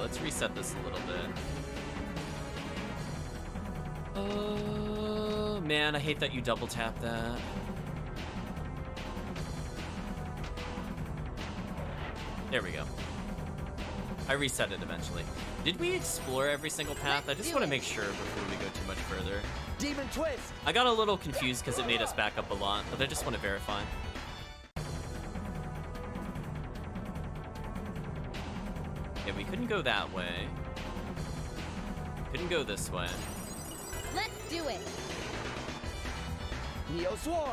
Let's reset this a little bit. Oh, man, I hate that you double tap that. There we go. I reset it eventually. Did we explore every single path? I just want to make sure before we go too much further. Demon Twist! I got a little confused because it made us back up a lot, but I just want to verify. Yeah, we couldn't go that way. Couldn't go this way. Let's do it. Neo Swarm!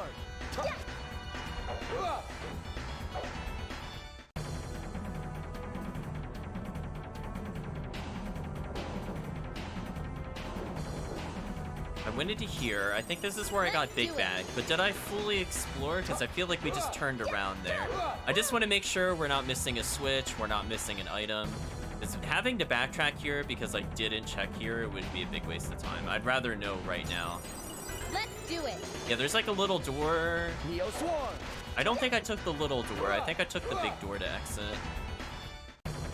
I went into here. I think this is where I got Big Bag, but did I fully explore? Because I feel like we just turned around there. I just want to make sure we're not missing a switch, we're not missing an item. Because having to backtrack here because I didn't check here would be a big waste of time. I'd rather know right now. Let's do it. Yeah, there's like a little door. Neo Swarm! I don't think I took the little door. I think I took the big door to exit.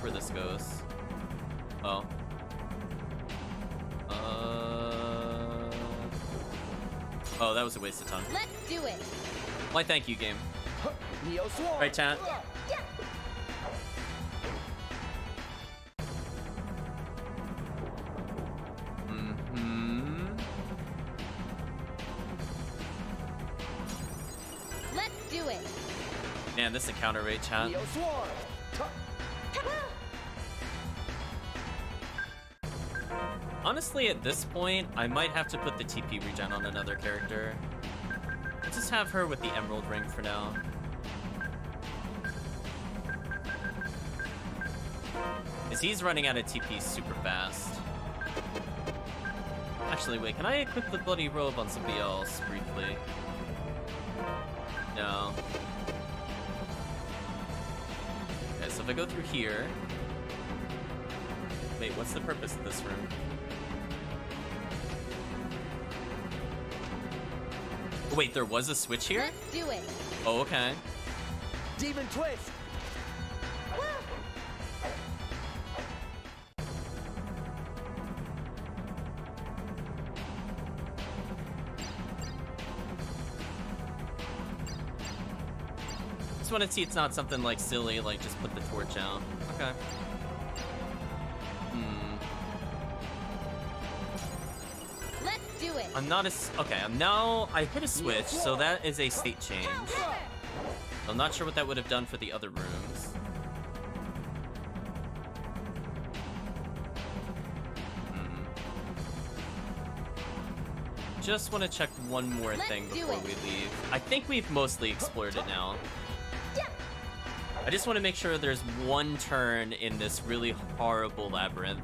Where this goes. Oh. Oh, that was a waste of time. Let's do it. Why, thank you, game. Neo Swarm! Right, chat? Let's do it. Man, this encounter rate, chat. Neo Swarm! Honestly, at this point, I might have to put the TP regen on another character. I'll just have her with the Emerald Ring for now. Because he's running out of TP super fast. Actually, wait, can I equip the bloody robe on somebody else briefly? No. Okay, so if I go through here... Wait, what's the purpose of this room? Oh, wait, there was a switch here? Let's do it. Oh, okay. Demon Twist! Just want to see it's not something like silly, like just put the torch out. Okay. Let's do it. I'm not as okay. I'm now. I hit a switch, so that is a state change. I'm not sure what that would have done for the other rooms. Just want to check one more thing before we leave. I think we've mostly explored it now. I just want to make sure there's one turn in this really horrible labyrinth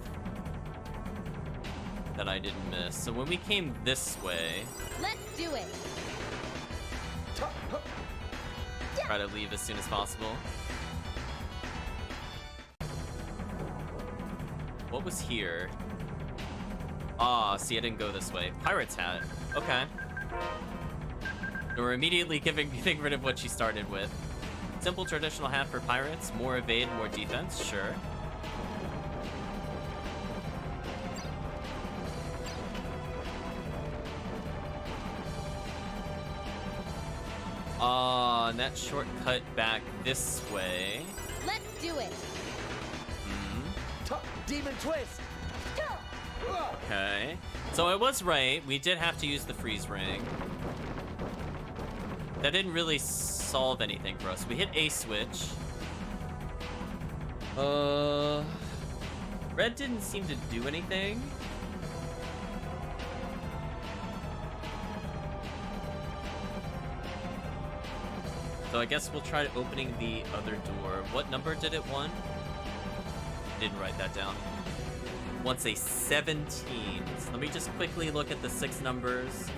that I didn't miss. So when we came this way, Let's do it. try to leave as soon as possible. What was here? Ah, see, I didn't go this way. Pirate's hat. Okay. So we're immediately getting rid of what she started with. Simple traditional hat for pirates. More evade, more defense. Sure. And that shortcut back this way. Let's do it. Demon twist. Okay. So I was right. We did have to use the freeze ring. That didn't really solve anything for us. We hit a switch. Red didn't seem to do anything. So I guess we'll try opening the other door. What number did it want? Didn't write that down. Wants a 17. So let me just quickly look at the 6 numbers.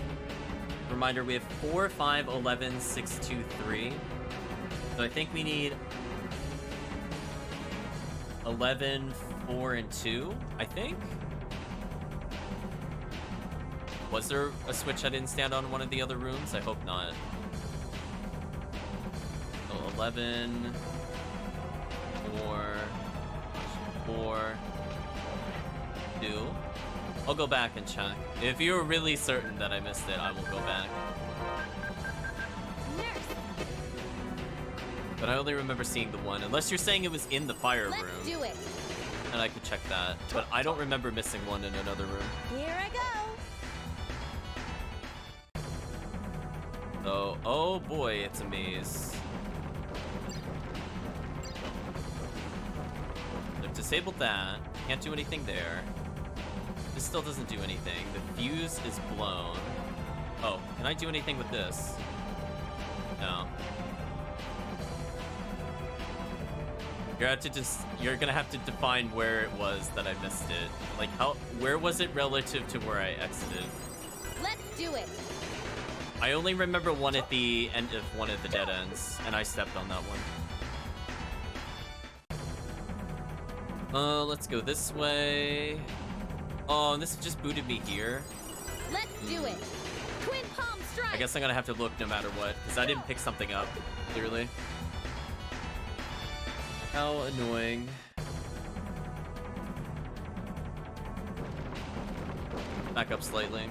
Reminder, we have 4, 5, 11, 6, 2, 3. So I think we need 11, 4, and 2, I think? Was there a switch I didn't stand on one of the other rooms? I hope not. So 11, 4, 4, 2. I'll go back and check. If you're really certain that I missed it, I will go back. Nurse, But I only remember seeing the one, unless you're saying it was in the fire let's room, do it. and I could check that. But I don't remember missing one in another room. Here I go. So, oh boy, it's a maze. I've disabled that. Can't do anything there. This still doesn't do anything. The fuse is blown. Oh, can I do anything with this? No. You're gonna have to define where it was that I missed it. Like where was it relative to where I exited? Let's do it. I only remember one at the end of one of the dead ends, and I stepped on that one. Let's go this way. Oh, and this just booted me here. Let's do it. Twin palm strike. I guess I'm gonna have to look no matter what, because I didn't pick something up, clearly. How annoying. Back up slightly.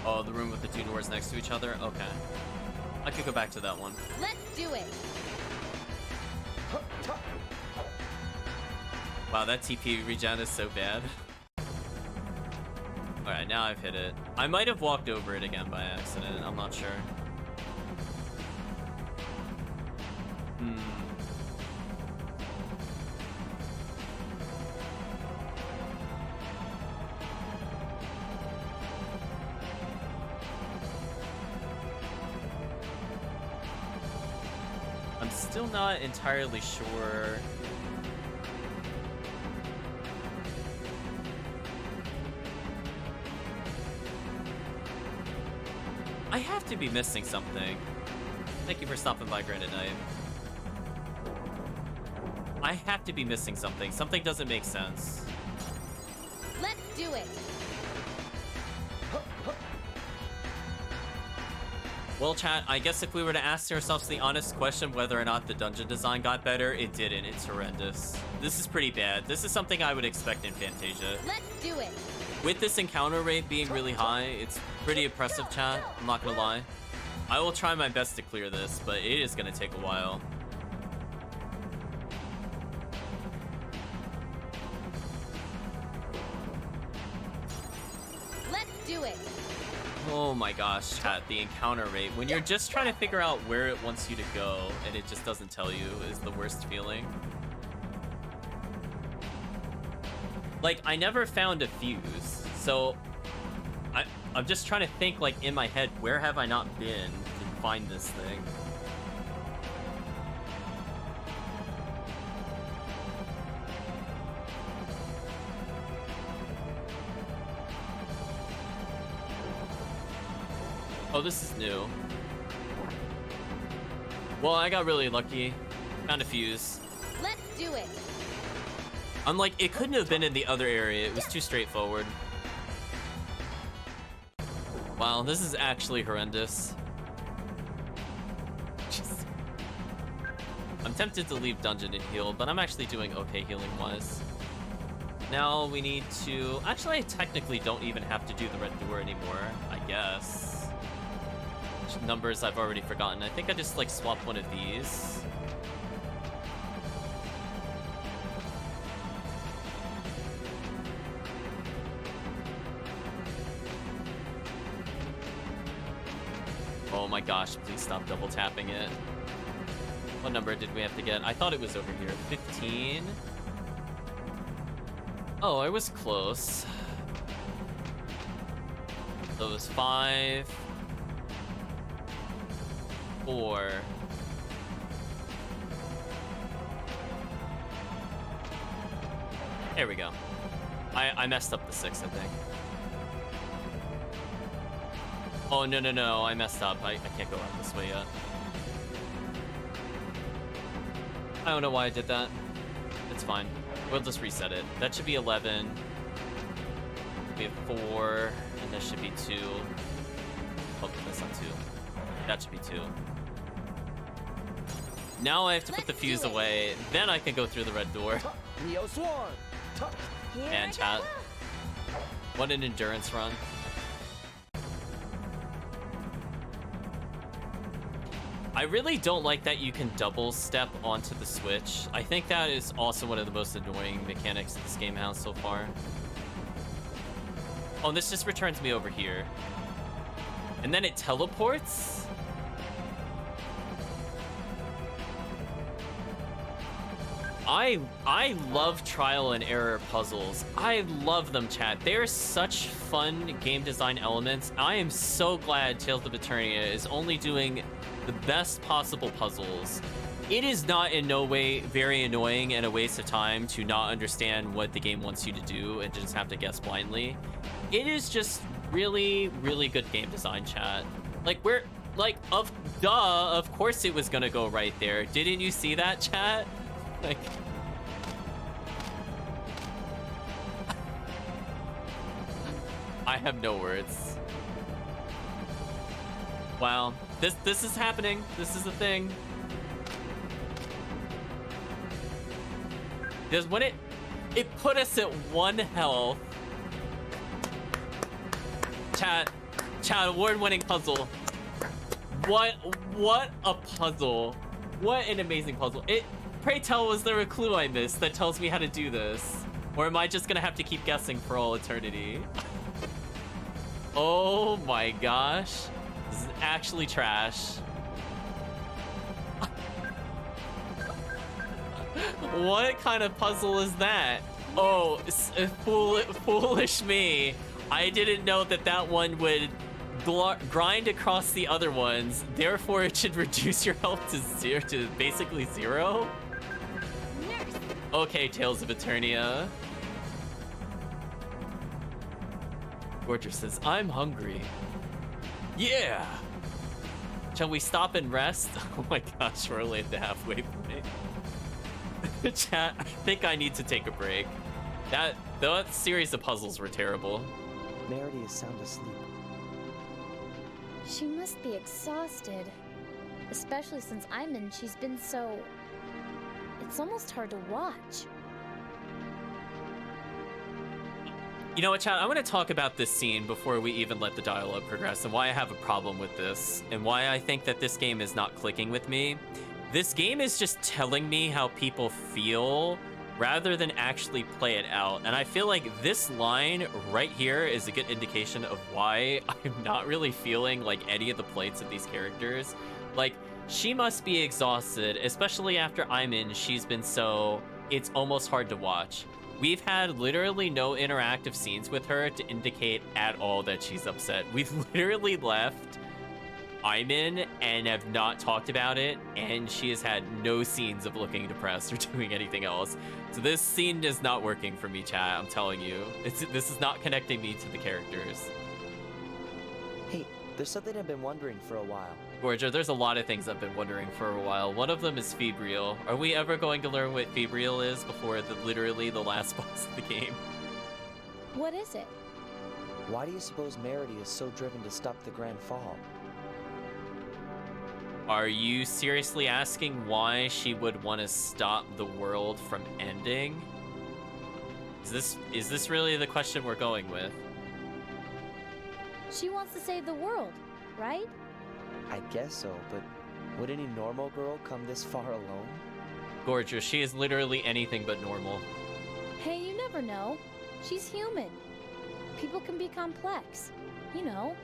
Oh, the room with the 2 doors next to each other? Okay. I could go back to that one. Let's do it. Wow, that TP regen is so bad. Alright, now I've hit it. I might have walked over it again by accident, I'm not sure. I'm still not entirely sure. I have to be missing something. Thank you for stopping by, Granite Knight. I have to be missing something. Something doesn't make sense. Let's do it. Well, chat, I guess if we were to ask ourselves the honest question whether or not the dungeon design got better, it didn't. It's horrendous. This is pretty bad. This is something I would expect in Fantasia. Let's do it. With this encounter rate being really high, it's pretty impressive, chat. I'm not gonna lie. I will try my best to clear this, but it is gonna take a while. Let's do it. Oh my gosh, chat, the encounter rate. When you're just trying to figure out where it wants you to go and it just doesn't tell you is the worst feeling. Like, I never found a fuse, so I'm just trying to think, like, in my head, where have I not been to find this thing? Oh, this is new. Well, I got really lucky. Found a fuse. Let's do it. I'm like, it couldn't have been in the other area. It was too straightforward. Wow, this is actually horrendous. Jeez. I'm tempted to leave dungeon and heal, but I'm actually doing okay healing-wise. Now we need to... Actually, I technically don't even have to do the red door anymore, I guess. Which numbers I've already forgotten. I think I just, like, swap one of these. Oh my gosh, please stop double tapping it. What number did we have to get? I thought it was over here. 15? Oh, I was close. So it was 5, 4. There we go. I messed up the 6, I think. Oh, no, I messed up. I can't go out this way yet. I don't know why I did that. It's fine. We'll just reset it. That should be 11. We have 4, and that should be 2. Oh, that's not 2. That should be 2. Now I have to put the fuse away. Then I can go through the red door. Neo Swarm. Man, chat. What an endurance run. I really don't like that you can double step onto the switch. I think that is also one of the most annoying mechanics this game has so far. Oh, and this just returns me over here. And then it teleports? I love trial and error puzzles. I love them, chat. They're such fun game design elements. I am so glad Tales of Eternia is only doing the best possible puzzles. It is not in no way very annoying and a waste of time to not understand what the game wants you to do and just have to guess blindly. It is just really, really good game design, chat. Like, of course it was gonna go right there. Didn't you see that, chat? Like... I have no words. Wow. This is happening. This is a thing. There's when it put us at 1 health. Chat, award-winning puzzle. What a puzzle. What an amazing puzzle. Pray tell, was there a clue I missed that tells me how to do this? Or am I just gonna have to keep guessing for all eternity? Oh my gosh. This is actually trash. What kind of puzzle is that? Oh, foolish me. I didn't know that one would grind across the other ones. Therefore, it should reduce your health to basically 0. Okay, Tales of Eternia. Gorger says, I'm hungry. Yeah! Shall we stop and rest? Oh my gosh, we're only at the halfway point. Chat, I think I need to take a break. That series of puzzles were terrible. Merity is sound asleep. She must be exhausted. Especially since she's been so... It's almost hard to watch. You know what, chat? I want to talk about this scene before we even let the dialogue progress and why I have a problem with this and why I think that this game is not clicking with me. This game is just telling me how people feel rather than actually play it out. And I feel like this line right here is a good indication of why I'm not really feeling like any of the plates of these characters. Like, she must be exhausted, especially after she's been so... It's almost hard to watch. We've had literally no interactive scenes with her to indicate at all that she's upset. We've literally left Iman and have not talked about it, and she has had no scenes of looking depressed or doing anything else. So this scene is not working for me, chat, I'm telling you. This is not connecting me to the characters. Hey, There's something I've been wondering for a while. Gorger, there's a lot of things I've been wondering for a while. One of them is Febriel. Are we ever going to learn what Febriel is before literally the last boss of the game? What is it? Why do you suppose Merity is so driven to stop the Grand Fall? Are you seriously asking why she would want to stop the world from ending? Is this really the question we're going with? She wants to save the world, right? I guess so, but would any normal girl come this far alone? Gorgeous, she is literally anything but normal. Hey, you never know. She's human. People can be complex. You know.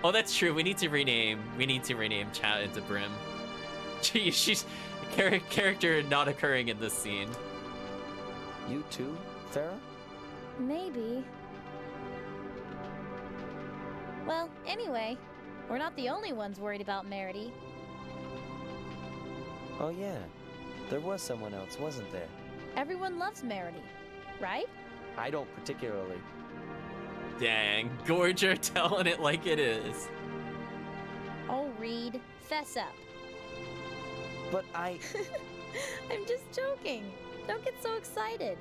Oh, that's true. We need to rename Chat into Brim. She's a character not occurring in this scene. You too, Farah? Maybe. Well, anyway, we're not the only ones worried about Merity. Oh yeah, there was someone else, wasn't there? Everyone loves Merity, right? I don't particularly. Dang, Gorger telling it like it is. Oh, Reed, fess up. But I... I'm just joking. Don't get so excited.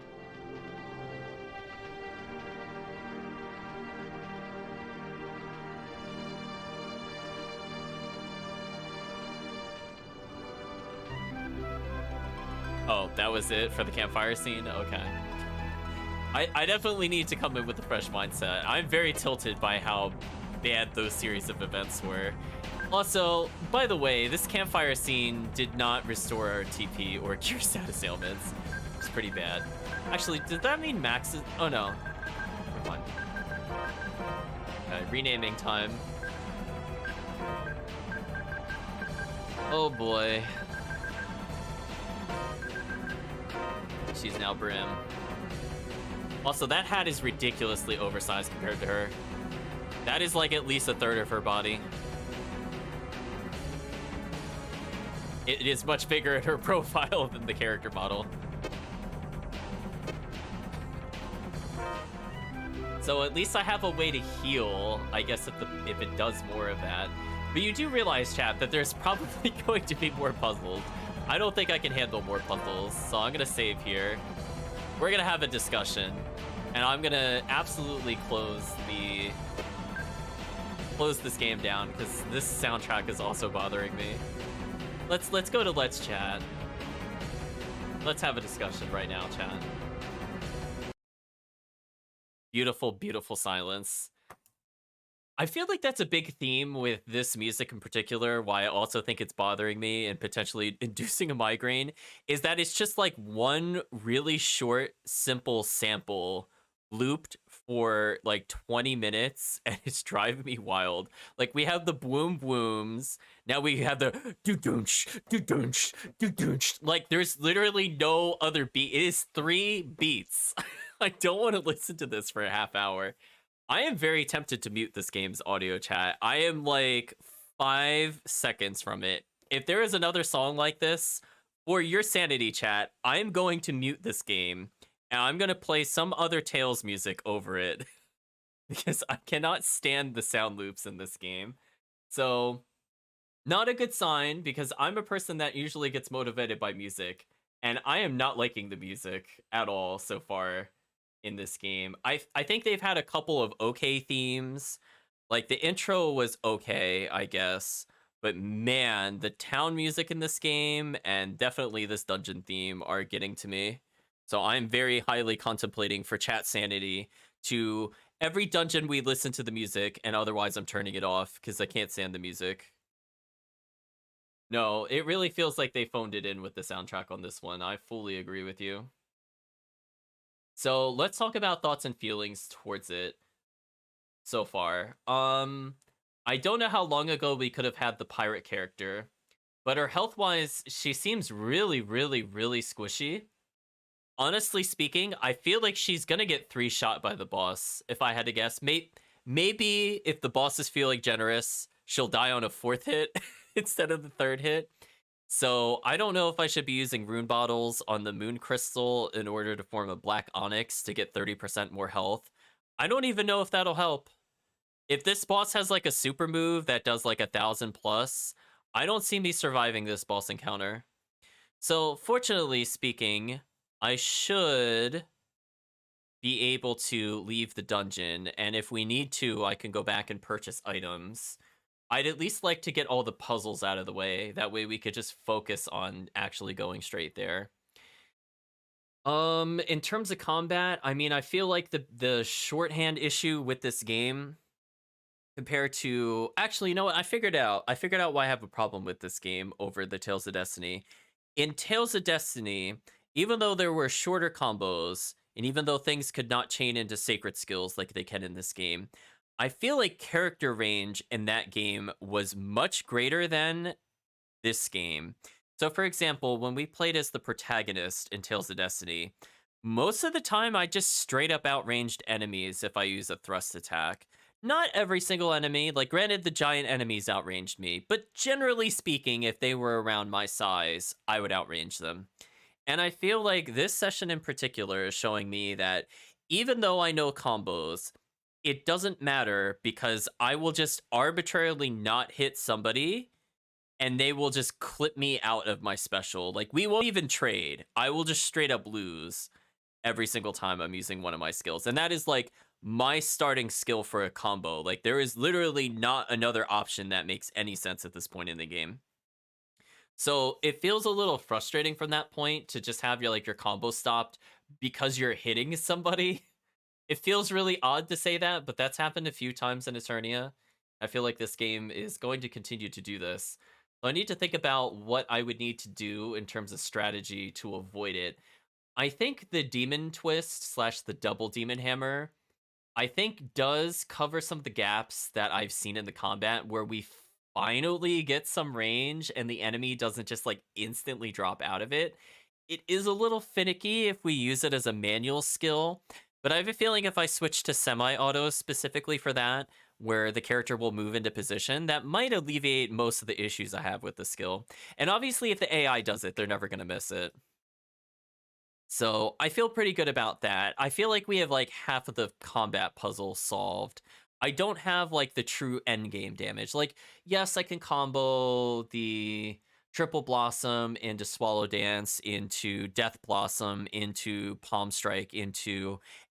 Oh, that was it for the campfire scene? Okay. I definitely need to come in with a fresh mindset. I'm very tilted by how bad those series of events were. Also, by the way, this campfire scene did not restore our TP or cure status ailments. It's pretty bad. Actually, did that mean Max is... Oh no. Never mind. Okay, renaming time. Oh boy. She's now Brim. Also, that hat is ridiculously oversized compared to her. That is like at least a third of her body. It is much bigger in her profile than the character model. So at least I have a way to heal, I guess, if it does more of that. But you do realize, chat, that there's probably going to be more puzzles. I don't think I can handle more puzzles, so I'm gonna save here. We're gonna have a discussion, and I'm gonna absolutely close this game down because this soundtrack is also bothering me. Let's go to Let's Chat. Let's have a discussion right now, chat. Beautiful, beautiful silence. I feel like that's a big theme with this music in particular, why I also think it's bothering me and potentially inducing a migraine, is that it's just like one really short, simple sample looped for like 20 minutes, and it's driving me wild. Like, we have the boom booms, now we have the do-dunch, do-dunch, do-dunch. Like, there's literally no other beat. It is 3 beats. I don't want to listen to this for a half hour. I am very tempted to mute this game's audio chat. I am like 5 seconds from it. If there is another song like this, for your sanity, chat, I'm going to mute this game, and I'm going to play some other Tales music over it, because I cannot stand the sound loops in this game. So, not a good sign, because I'm a person that usually gets motivated by music, and I am not liking the music at all so far in this game. I think they've had a couple of okay themes. Like, the intro was okay, I guess, but man, the town music in this game and definitely this dungeon theme are getting to me. So I'm very highly contemplating for chat sanity to every dungeon we listen to the music, and otherwise I'm turning it off because I can't stand the music. No, it really feels like they phoned it in with the soundtrack on this one. I fully agree with you. So let's talk about thoughts and feelings towards it so far. I don't know how long ago we could have had the pirate character, but her health-wise, she seems really, really, really squishy. Honestly speaking, I feel like she's gonna get 3-shot by the boss, if I had to guess. Maybe if the boss is feeling generous, she'll die on a 4th hit instead of the 3rd hit. So I don't know if I should be using rune bottles on the moon crystal in order to form a black onyx to get 30% more health. I don't even know if that'll help. If this boss has like a super move that does like 1,000 plus, I don't see me surviving this boss encounter. So, fortunately speaking, I should be able to leave the dungeon, and if we need to, I can go back and purchase items. I'd at least like to get all the puzzles out of the way. That way we could just focus on actually going straight there. In terms of combat, I mean, I feel like the shorthand issue with this game compared to actually, you know what? I figured out why I have a problem with this game over the Tales of Destiny. In Tales of Destiny, even though there were shorter combos, and even though things could not chain into sacred skills like they can in this game, I feel like character range in that game was much greater than this game. So, for example, when we played as the protagonist in Tales of Destiny, most of the time I just straight up outranged enemies if I use a thrust attack. Not every single enemy, like granted the giant enemies outranged me, but generally speaking, if they were around my size, I would outrange them. And I feel like this session in particular is showing me that even though I know combos, it doesn't matter because I will just arbitrarily not hit somebody and they will just clip me out of my special. Like, we won't even trade. I will just straight up lose every single time I'm using one of my skills. And that is like my starting skill for a combo. Like, there is literally not another option that makes any sense at this point in the game. So it feels a little frustrating from that point to just have your combo stopped because you're hitting somebody. It feels really odd to say that, but that's happened a few times in Eternia. I feel like this game is going to continue to do this. So I need to think about what I would need to do in terms of strategy to avoid it. I think the Demon Twist / the Double Demon Hammer, I think does cover some of the gaps that I've seen in the combat where we finally get some range and the enemy doesn't just like instantly drop out of it. It is a little finicky if we use it as a manual skill, but I have a feeling if I switch to semi-auto specifically for that, where the character will move into position, that might alleviate most of the issues I have with the skill. And obviously, if the AI does it, they're never going to miss it. So I feel pretty good about that. I feel like we have like half of the combat puzzle solved. I don't have like the true end game damage. Like, yes, I can combo the Triple Blossom into Swallow Dance, into Death Blossom, into Palm Strike, and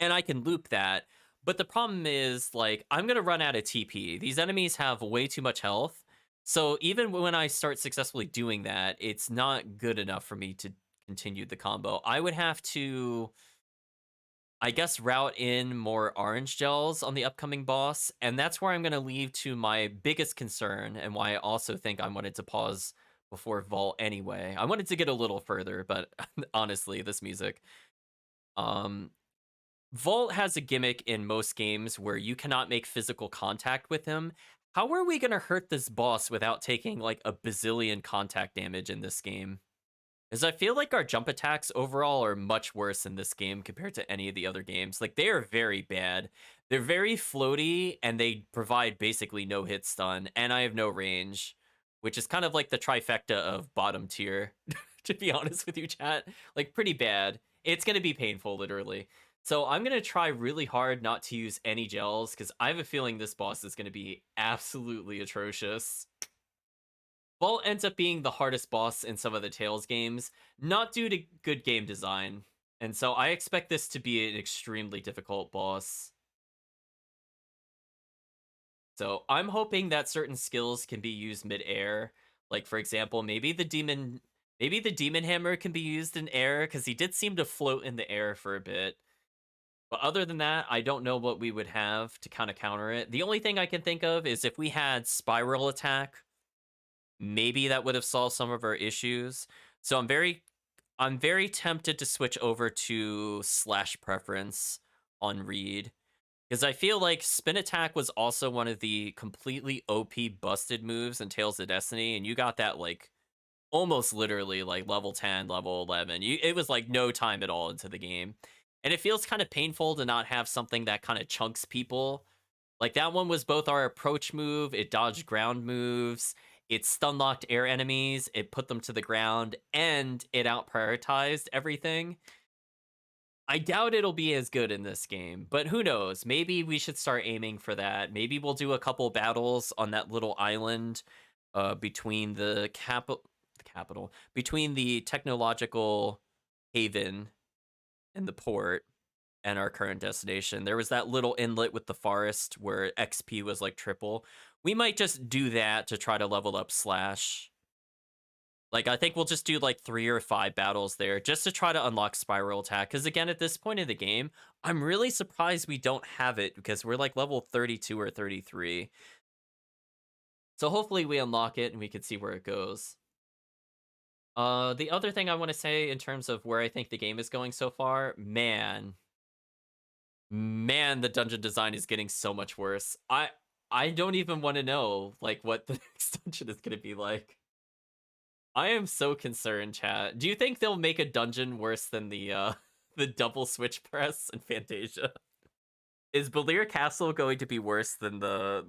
I can loop that. But the problem is, like, I'm going to run out of TP. These enemies have way too much health. So even when I start successfully doing that, it's not good enough for me to continue the combo. I would have to, I guess, route in more orange gels on the upcoming boss. And that's where I'm going to leave to my biggest concern and why I also think I wanted to pause before Vault anyway. I wanted to get a little further, but honestly, this music. Vault has a gimmick in most games where you cannot make physical contact with him. How are we going to hurt this boss without taking like a bazillion contact damage in this game? Because I feel like our jump attacks overall are much worse in this game compared to any of the other games. Like, they are very bad. They're very floaty, and they provide basically no hit stun, and I have no range, which is kind of like the trifecta of bottom tier, to be honest with you, chat. Like, pretty bad. It's going to be painful, literally. So I'm going to try really hard not to use any gels, because I have a feeling this boss is going to be absolutely atrocious. Vault ends up being the hardest boss in some of the Tales games, not due to good game design. And so I expect this to be an extremely difficult boss. So I'm hoping that certain skills can be used mid-air. Like, for example, maybe the Demon Hammer can be used in air, because he did seem to float in the air for a bit. But other than that, I don't know what we would have to kind of counter it. The only thing I can think of is if we had Spiral Attack, maybe that would have solved some of our issues. So I'm very tempted to switch over to Slash Preference on Reed, because I feel like Spin Attack was also one of the completely OP busted moves in Tales of Destiny, and you got that like almost literally like level 10, level 11. It was like no time at all into the game. And it feels kind of painful to not have something that kind of chunks people. Like, that one was both our approach move, it dodged ground moves, it stun-locked air enemies, it put them to the ground, and it out-prioritized everything. I doubt it'll be as good in this game, but who knows? Maybe we should start aiming for that. Maybe we'll do a couple battles on that little island between the capital, between the technological haven and the port and our current destination. There was that little inlet with the forest where XP was like triple. We might just do that to try to level up Slash. Like, I think we'll just do like 3 or 5 battles there just to try to unlock Spiral Attack. Because again, at this point in the game, I'm really surprised we don't have it because we're like level 32 or 33. So hopefully we unlock it and we can see where it goes. The other thing I want to say in terms of where I think the game is going so far, man, the dungeon design is getting so much worse. I don't even want to know like what the next dungeon is going to be like. I am so concerned, chat. Do you think they'll make a dungeon worse than the the double switch press in Fantasia? Is Balir Castle going to be worse than the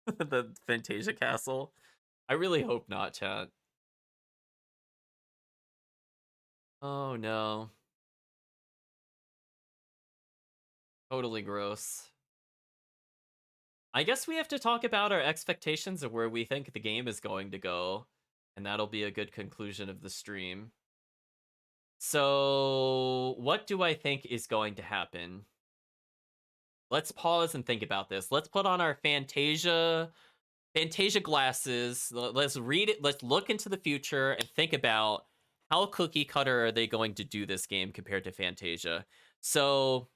the Fantasia Castle? I really hope not, chat. Oh no. Totally gross. I guess we have to talk about our expectations of where we think the game is going to go. And that'll be a good conclusion of the stream. So, what do I think is going to happen? Let's pause and think about this. Let's put on our Fantasia glasses. Let's read it. Let's look into the future and think about how cookie cutter are they going to do this game compared to Fantasia. So,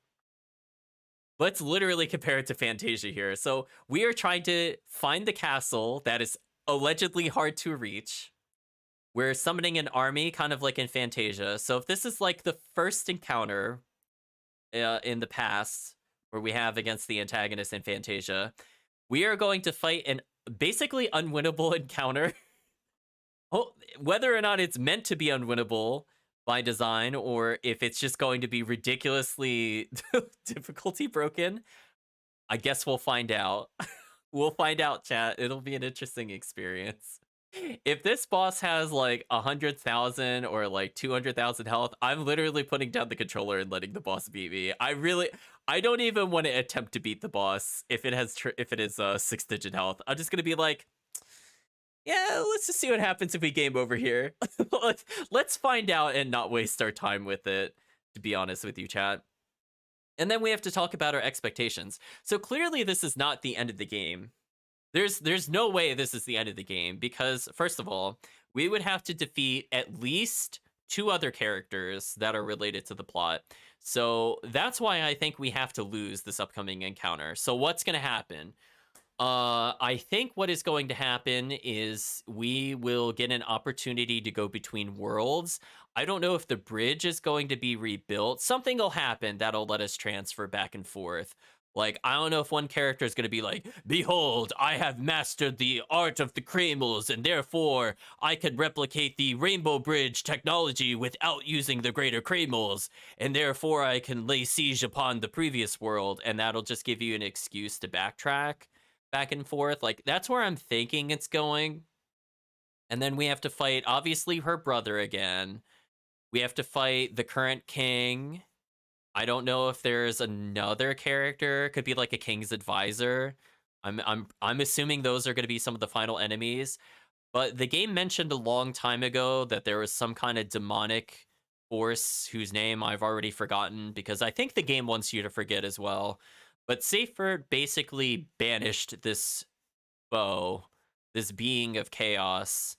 let's literally compare it to Fantasia here. So, we are trying to find the castle that is allegedly hard to reach. We're summoning an army, kind of like in Fantasia. So if this is like the first encounter in the past where we have against the antagonist in Fantasia, we are going to fight an basically unwinnable encounter. Whether or not it's meant to be unwinnable by design or if it's just going to be ridiculously difficulty broken, I guess we'll find out. We'll find out, chat. It'll be an interesting experience. If this boss has like 100,000 or like 200,000 health, I'm literally putting down the controller and letting the boss beat me. I don't even want to attempt to beat the boss if it has if it is 6-digit health. I'm just gonna be like, yeah, let's just see what happens if we game over here. Let's find out and not waste our time with it. To be honest with you, chat. And then we have to talk about our expectations. So clearly this is not the end of the game. There's no way this is the end of the game because, first of all, we would have to defeat at least 2 other characters that are related to the plot. So that's why I think we have to lose this upcoming encounter. So what's going to happen? I think what is going to happen is we will get an opportunity to go between worlds. I don't know if the bridge is going to be rebuilt. Something will happen that'll let us transfer back and forth. Like, I don't know if one character is going to be like, behold, I have mastered the art of the Kramels, and therefore I can replicate the Rainbow Bridge technology without using the Greater Kramels, and therefore I can lay siege upon the previous world, and that'll just give you an excuse to backtrack back and forth. Like, that's where I'm thinking it's going. And then we have to fight, obviously, her brother again. We have to fight the current king. I don't know if there's another character. Could be like a king's advisor. I'm assuming those are going to be some of the final enemies. But the game mentioned a long time ago that there was some kind of demonic force whose name I've already forgotten because I think the game wants you to forget as well. But Seyfert basically banished this foe, this being of chaos.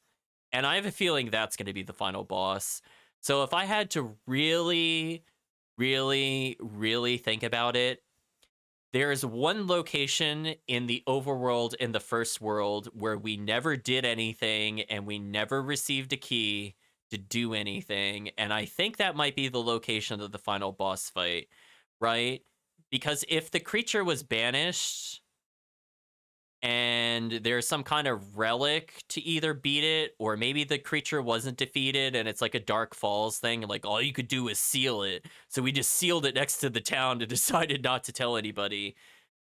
And I have a feeling that's going to be the final boss. So if I had to really think about it, there's one location in the overworld in the first world where we never did anything and we never received a key to do anything. And I think that might be the location of the final boss fight, right? Because if the creature was banished and there's some kind of relic to either beat it, or maybe the creature wasn't defeated and it's like a Dark Falls thing, like all you could do is seal it. So we just sealed it next to the town and decided not to tell anybody.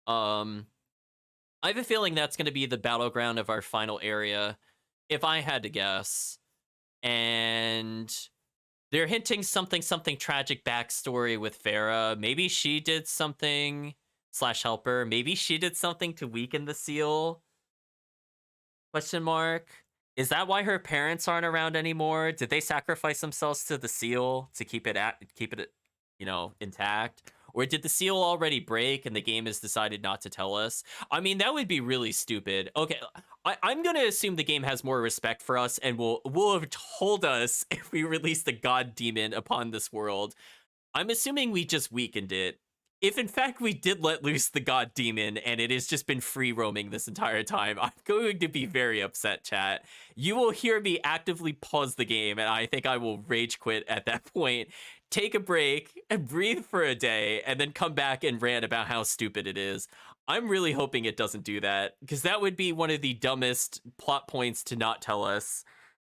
I have a feeling that's going to be the battleground of our final area, if I had to guess. And They're hinting something tragic backstory with Farah. Maybe she did something slash helper. Maybe she did something to weaken the seal. Question mark. Is that why her parents aren't around anymore? Did they sacrifice themselves to the seal to keep it intact? Or did the seal already break and the game has decided not to tell us? I mean, that would be really stupid. Okay, I'm gonna assume the game has more respect for us and will have told us if we release the god demon upon this world. I'm assuming we just weakened it. If in fact we did let loose the god demon and it has just been free roaming this entire time, I'm going to be very upset, chat. You will hear me actively pause the game and I think I will rage quit at that point, take a break and breathe for a day and then come back and rant about how stupid it is. I'm really hoping it doesn't do that because that would be one of the dumbest plot points to not tell us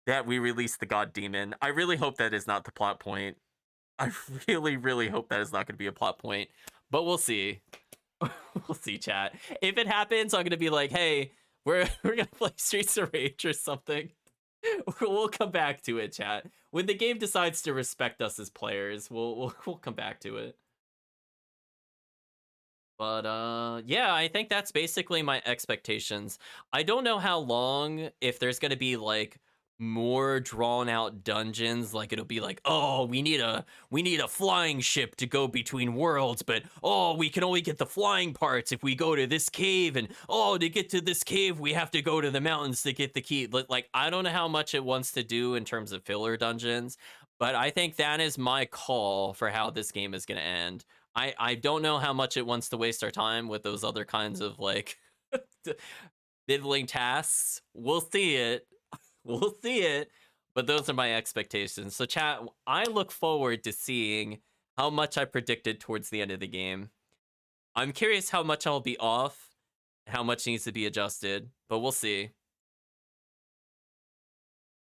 that we released the god demon. I really hope that is not the plot point. I really, really hope that is not going to be a plot point. But we'll see. We'll see, chat. If it happens, I'm gonna be like, hey, we're gonna play Streets of Rage or something. We'll come back to it, chat. When the game decides to respect us as players, we'll come back to it. But yeah, I think that's basically my expectations. I don't know how long, if there's gonna be like more drawn out dungeons, like it'll be like, oh, we need a flying ship to go between worlds, but oh, we can only get the flying parts if we go to this cave, and oh, to get to this cave we have to go to the mountains to get the key. Like, I don't know how much it wants to do in terms of filler dungeons, but I think that is my call for how this game is going to end. I don't know how much it wants to waste our time with those other kinds of like middling tasks. We'll see it. We'll see it, but those are my expectations. So chat, I look forward to seeing how much I predicted towards the end of the game. I'm curious how much I'll be off, how much needs to be adjusted, but we'll see.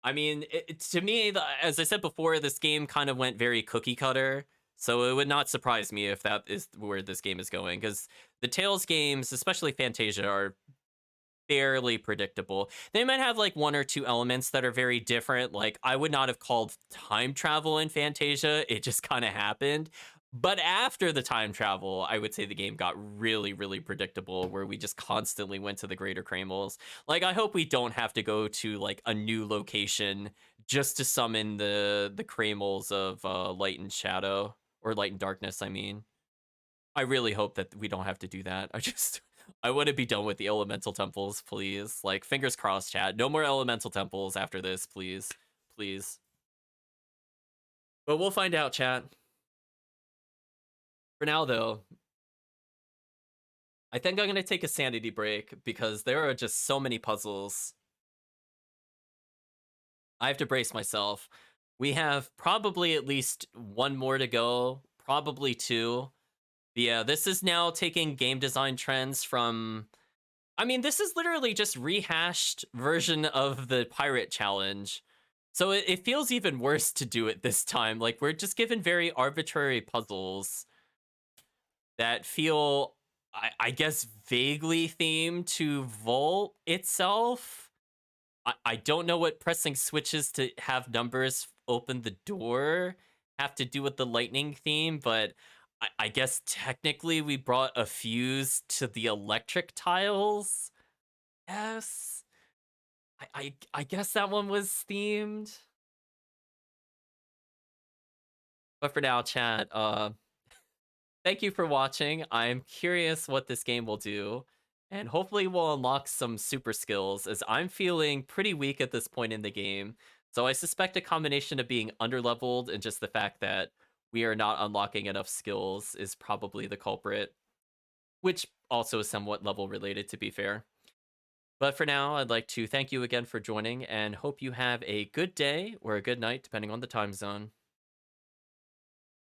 I mean, to me, as I said before, this game kind of went very cookie cutter, so it would not surprise me if that is where this game is going, because the Tales games, especially Fantasia, are fairly predictable. They might have like one or two elements that are very different. Like, I would not have called time travel in Fantasia. It just kind of happened. But after the time travel, I would say the game got really, really predictable, where we just constantly went to the Greater Kramels. Like, I hope we don't have to go to like a new location just to summon the Kramels of Light and Shadow, or Light and Darkness, I mean. I really hope that we don't have to do that. I want to be done with the elemental temples, please. Like, fingers crossed, chat. No more elemental temples after this, please. Please. But we'll find out, chat. For now, though, I think I'm going to take a sanity break because there are just so many puzzles. I have to brace myself. We have probably at least one more to go, probably two. Yeah, this is now taking game design trends from... I mean, this is literally just rehashed version of the pirate challenge. So it feels even worse to do it this time. Like, we're just given very arbitrary puzzles that feel, I guess, vaguely themed to Volt itself. I don't know what pressing switches to have numbers open the door have to do with the lightning theme, but I guess technically we brought a fuse to the electric tiles. Yes. I guess that one was themed. But for now, chat, thank you for watching. I'm curious what this game will do, and hopefully we'll unlock some super skills, as I'm feeling pretty weak at this point in the game. So I suspect a combination of being underleveled and just the fact that we are not unlocking enough skills is probably the culprit, which also is somewhat level related, to be fair. But for now, I'd like to thank you again for joining and hope you have a good day or a good night, depending on the time zone.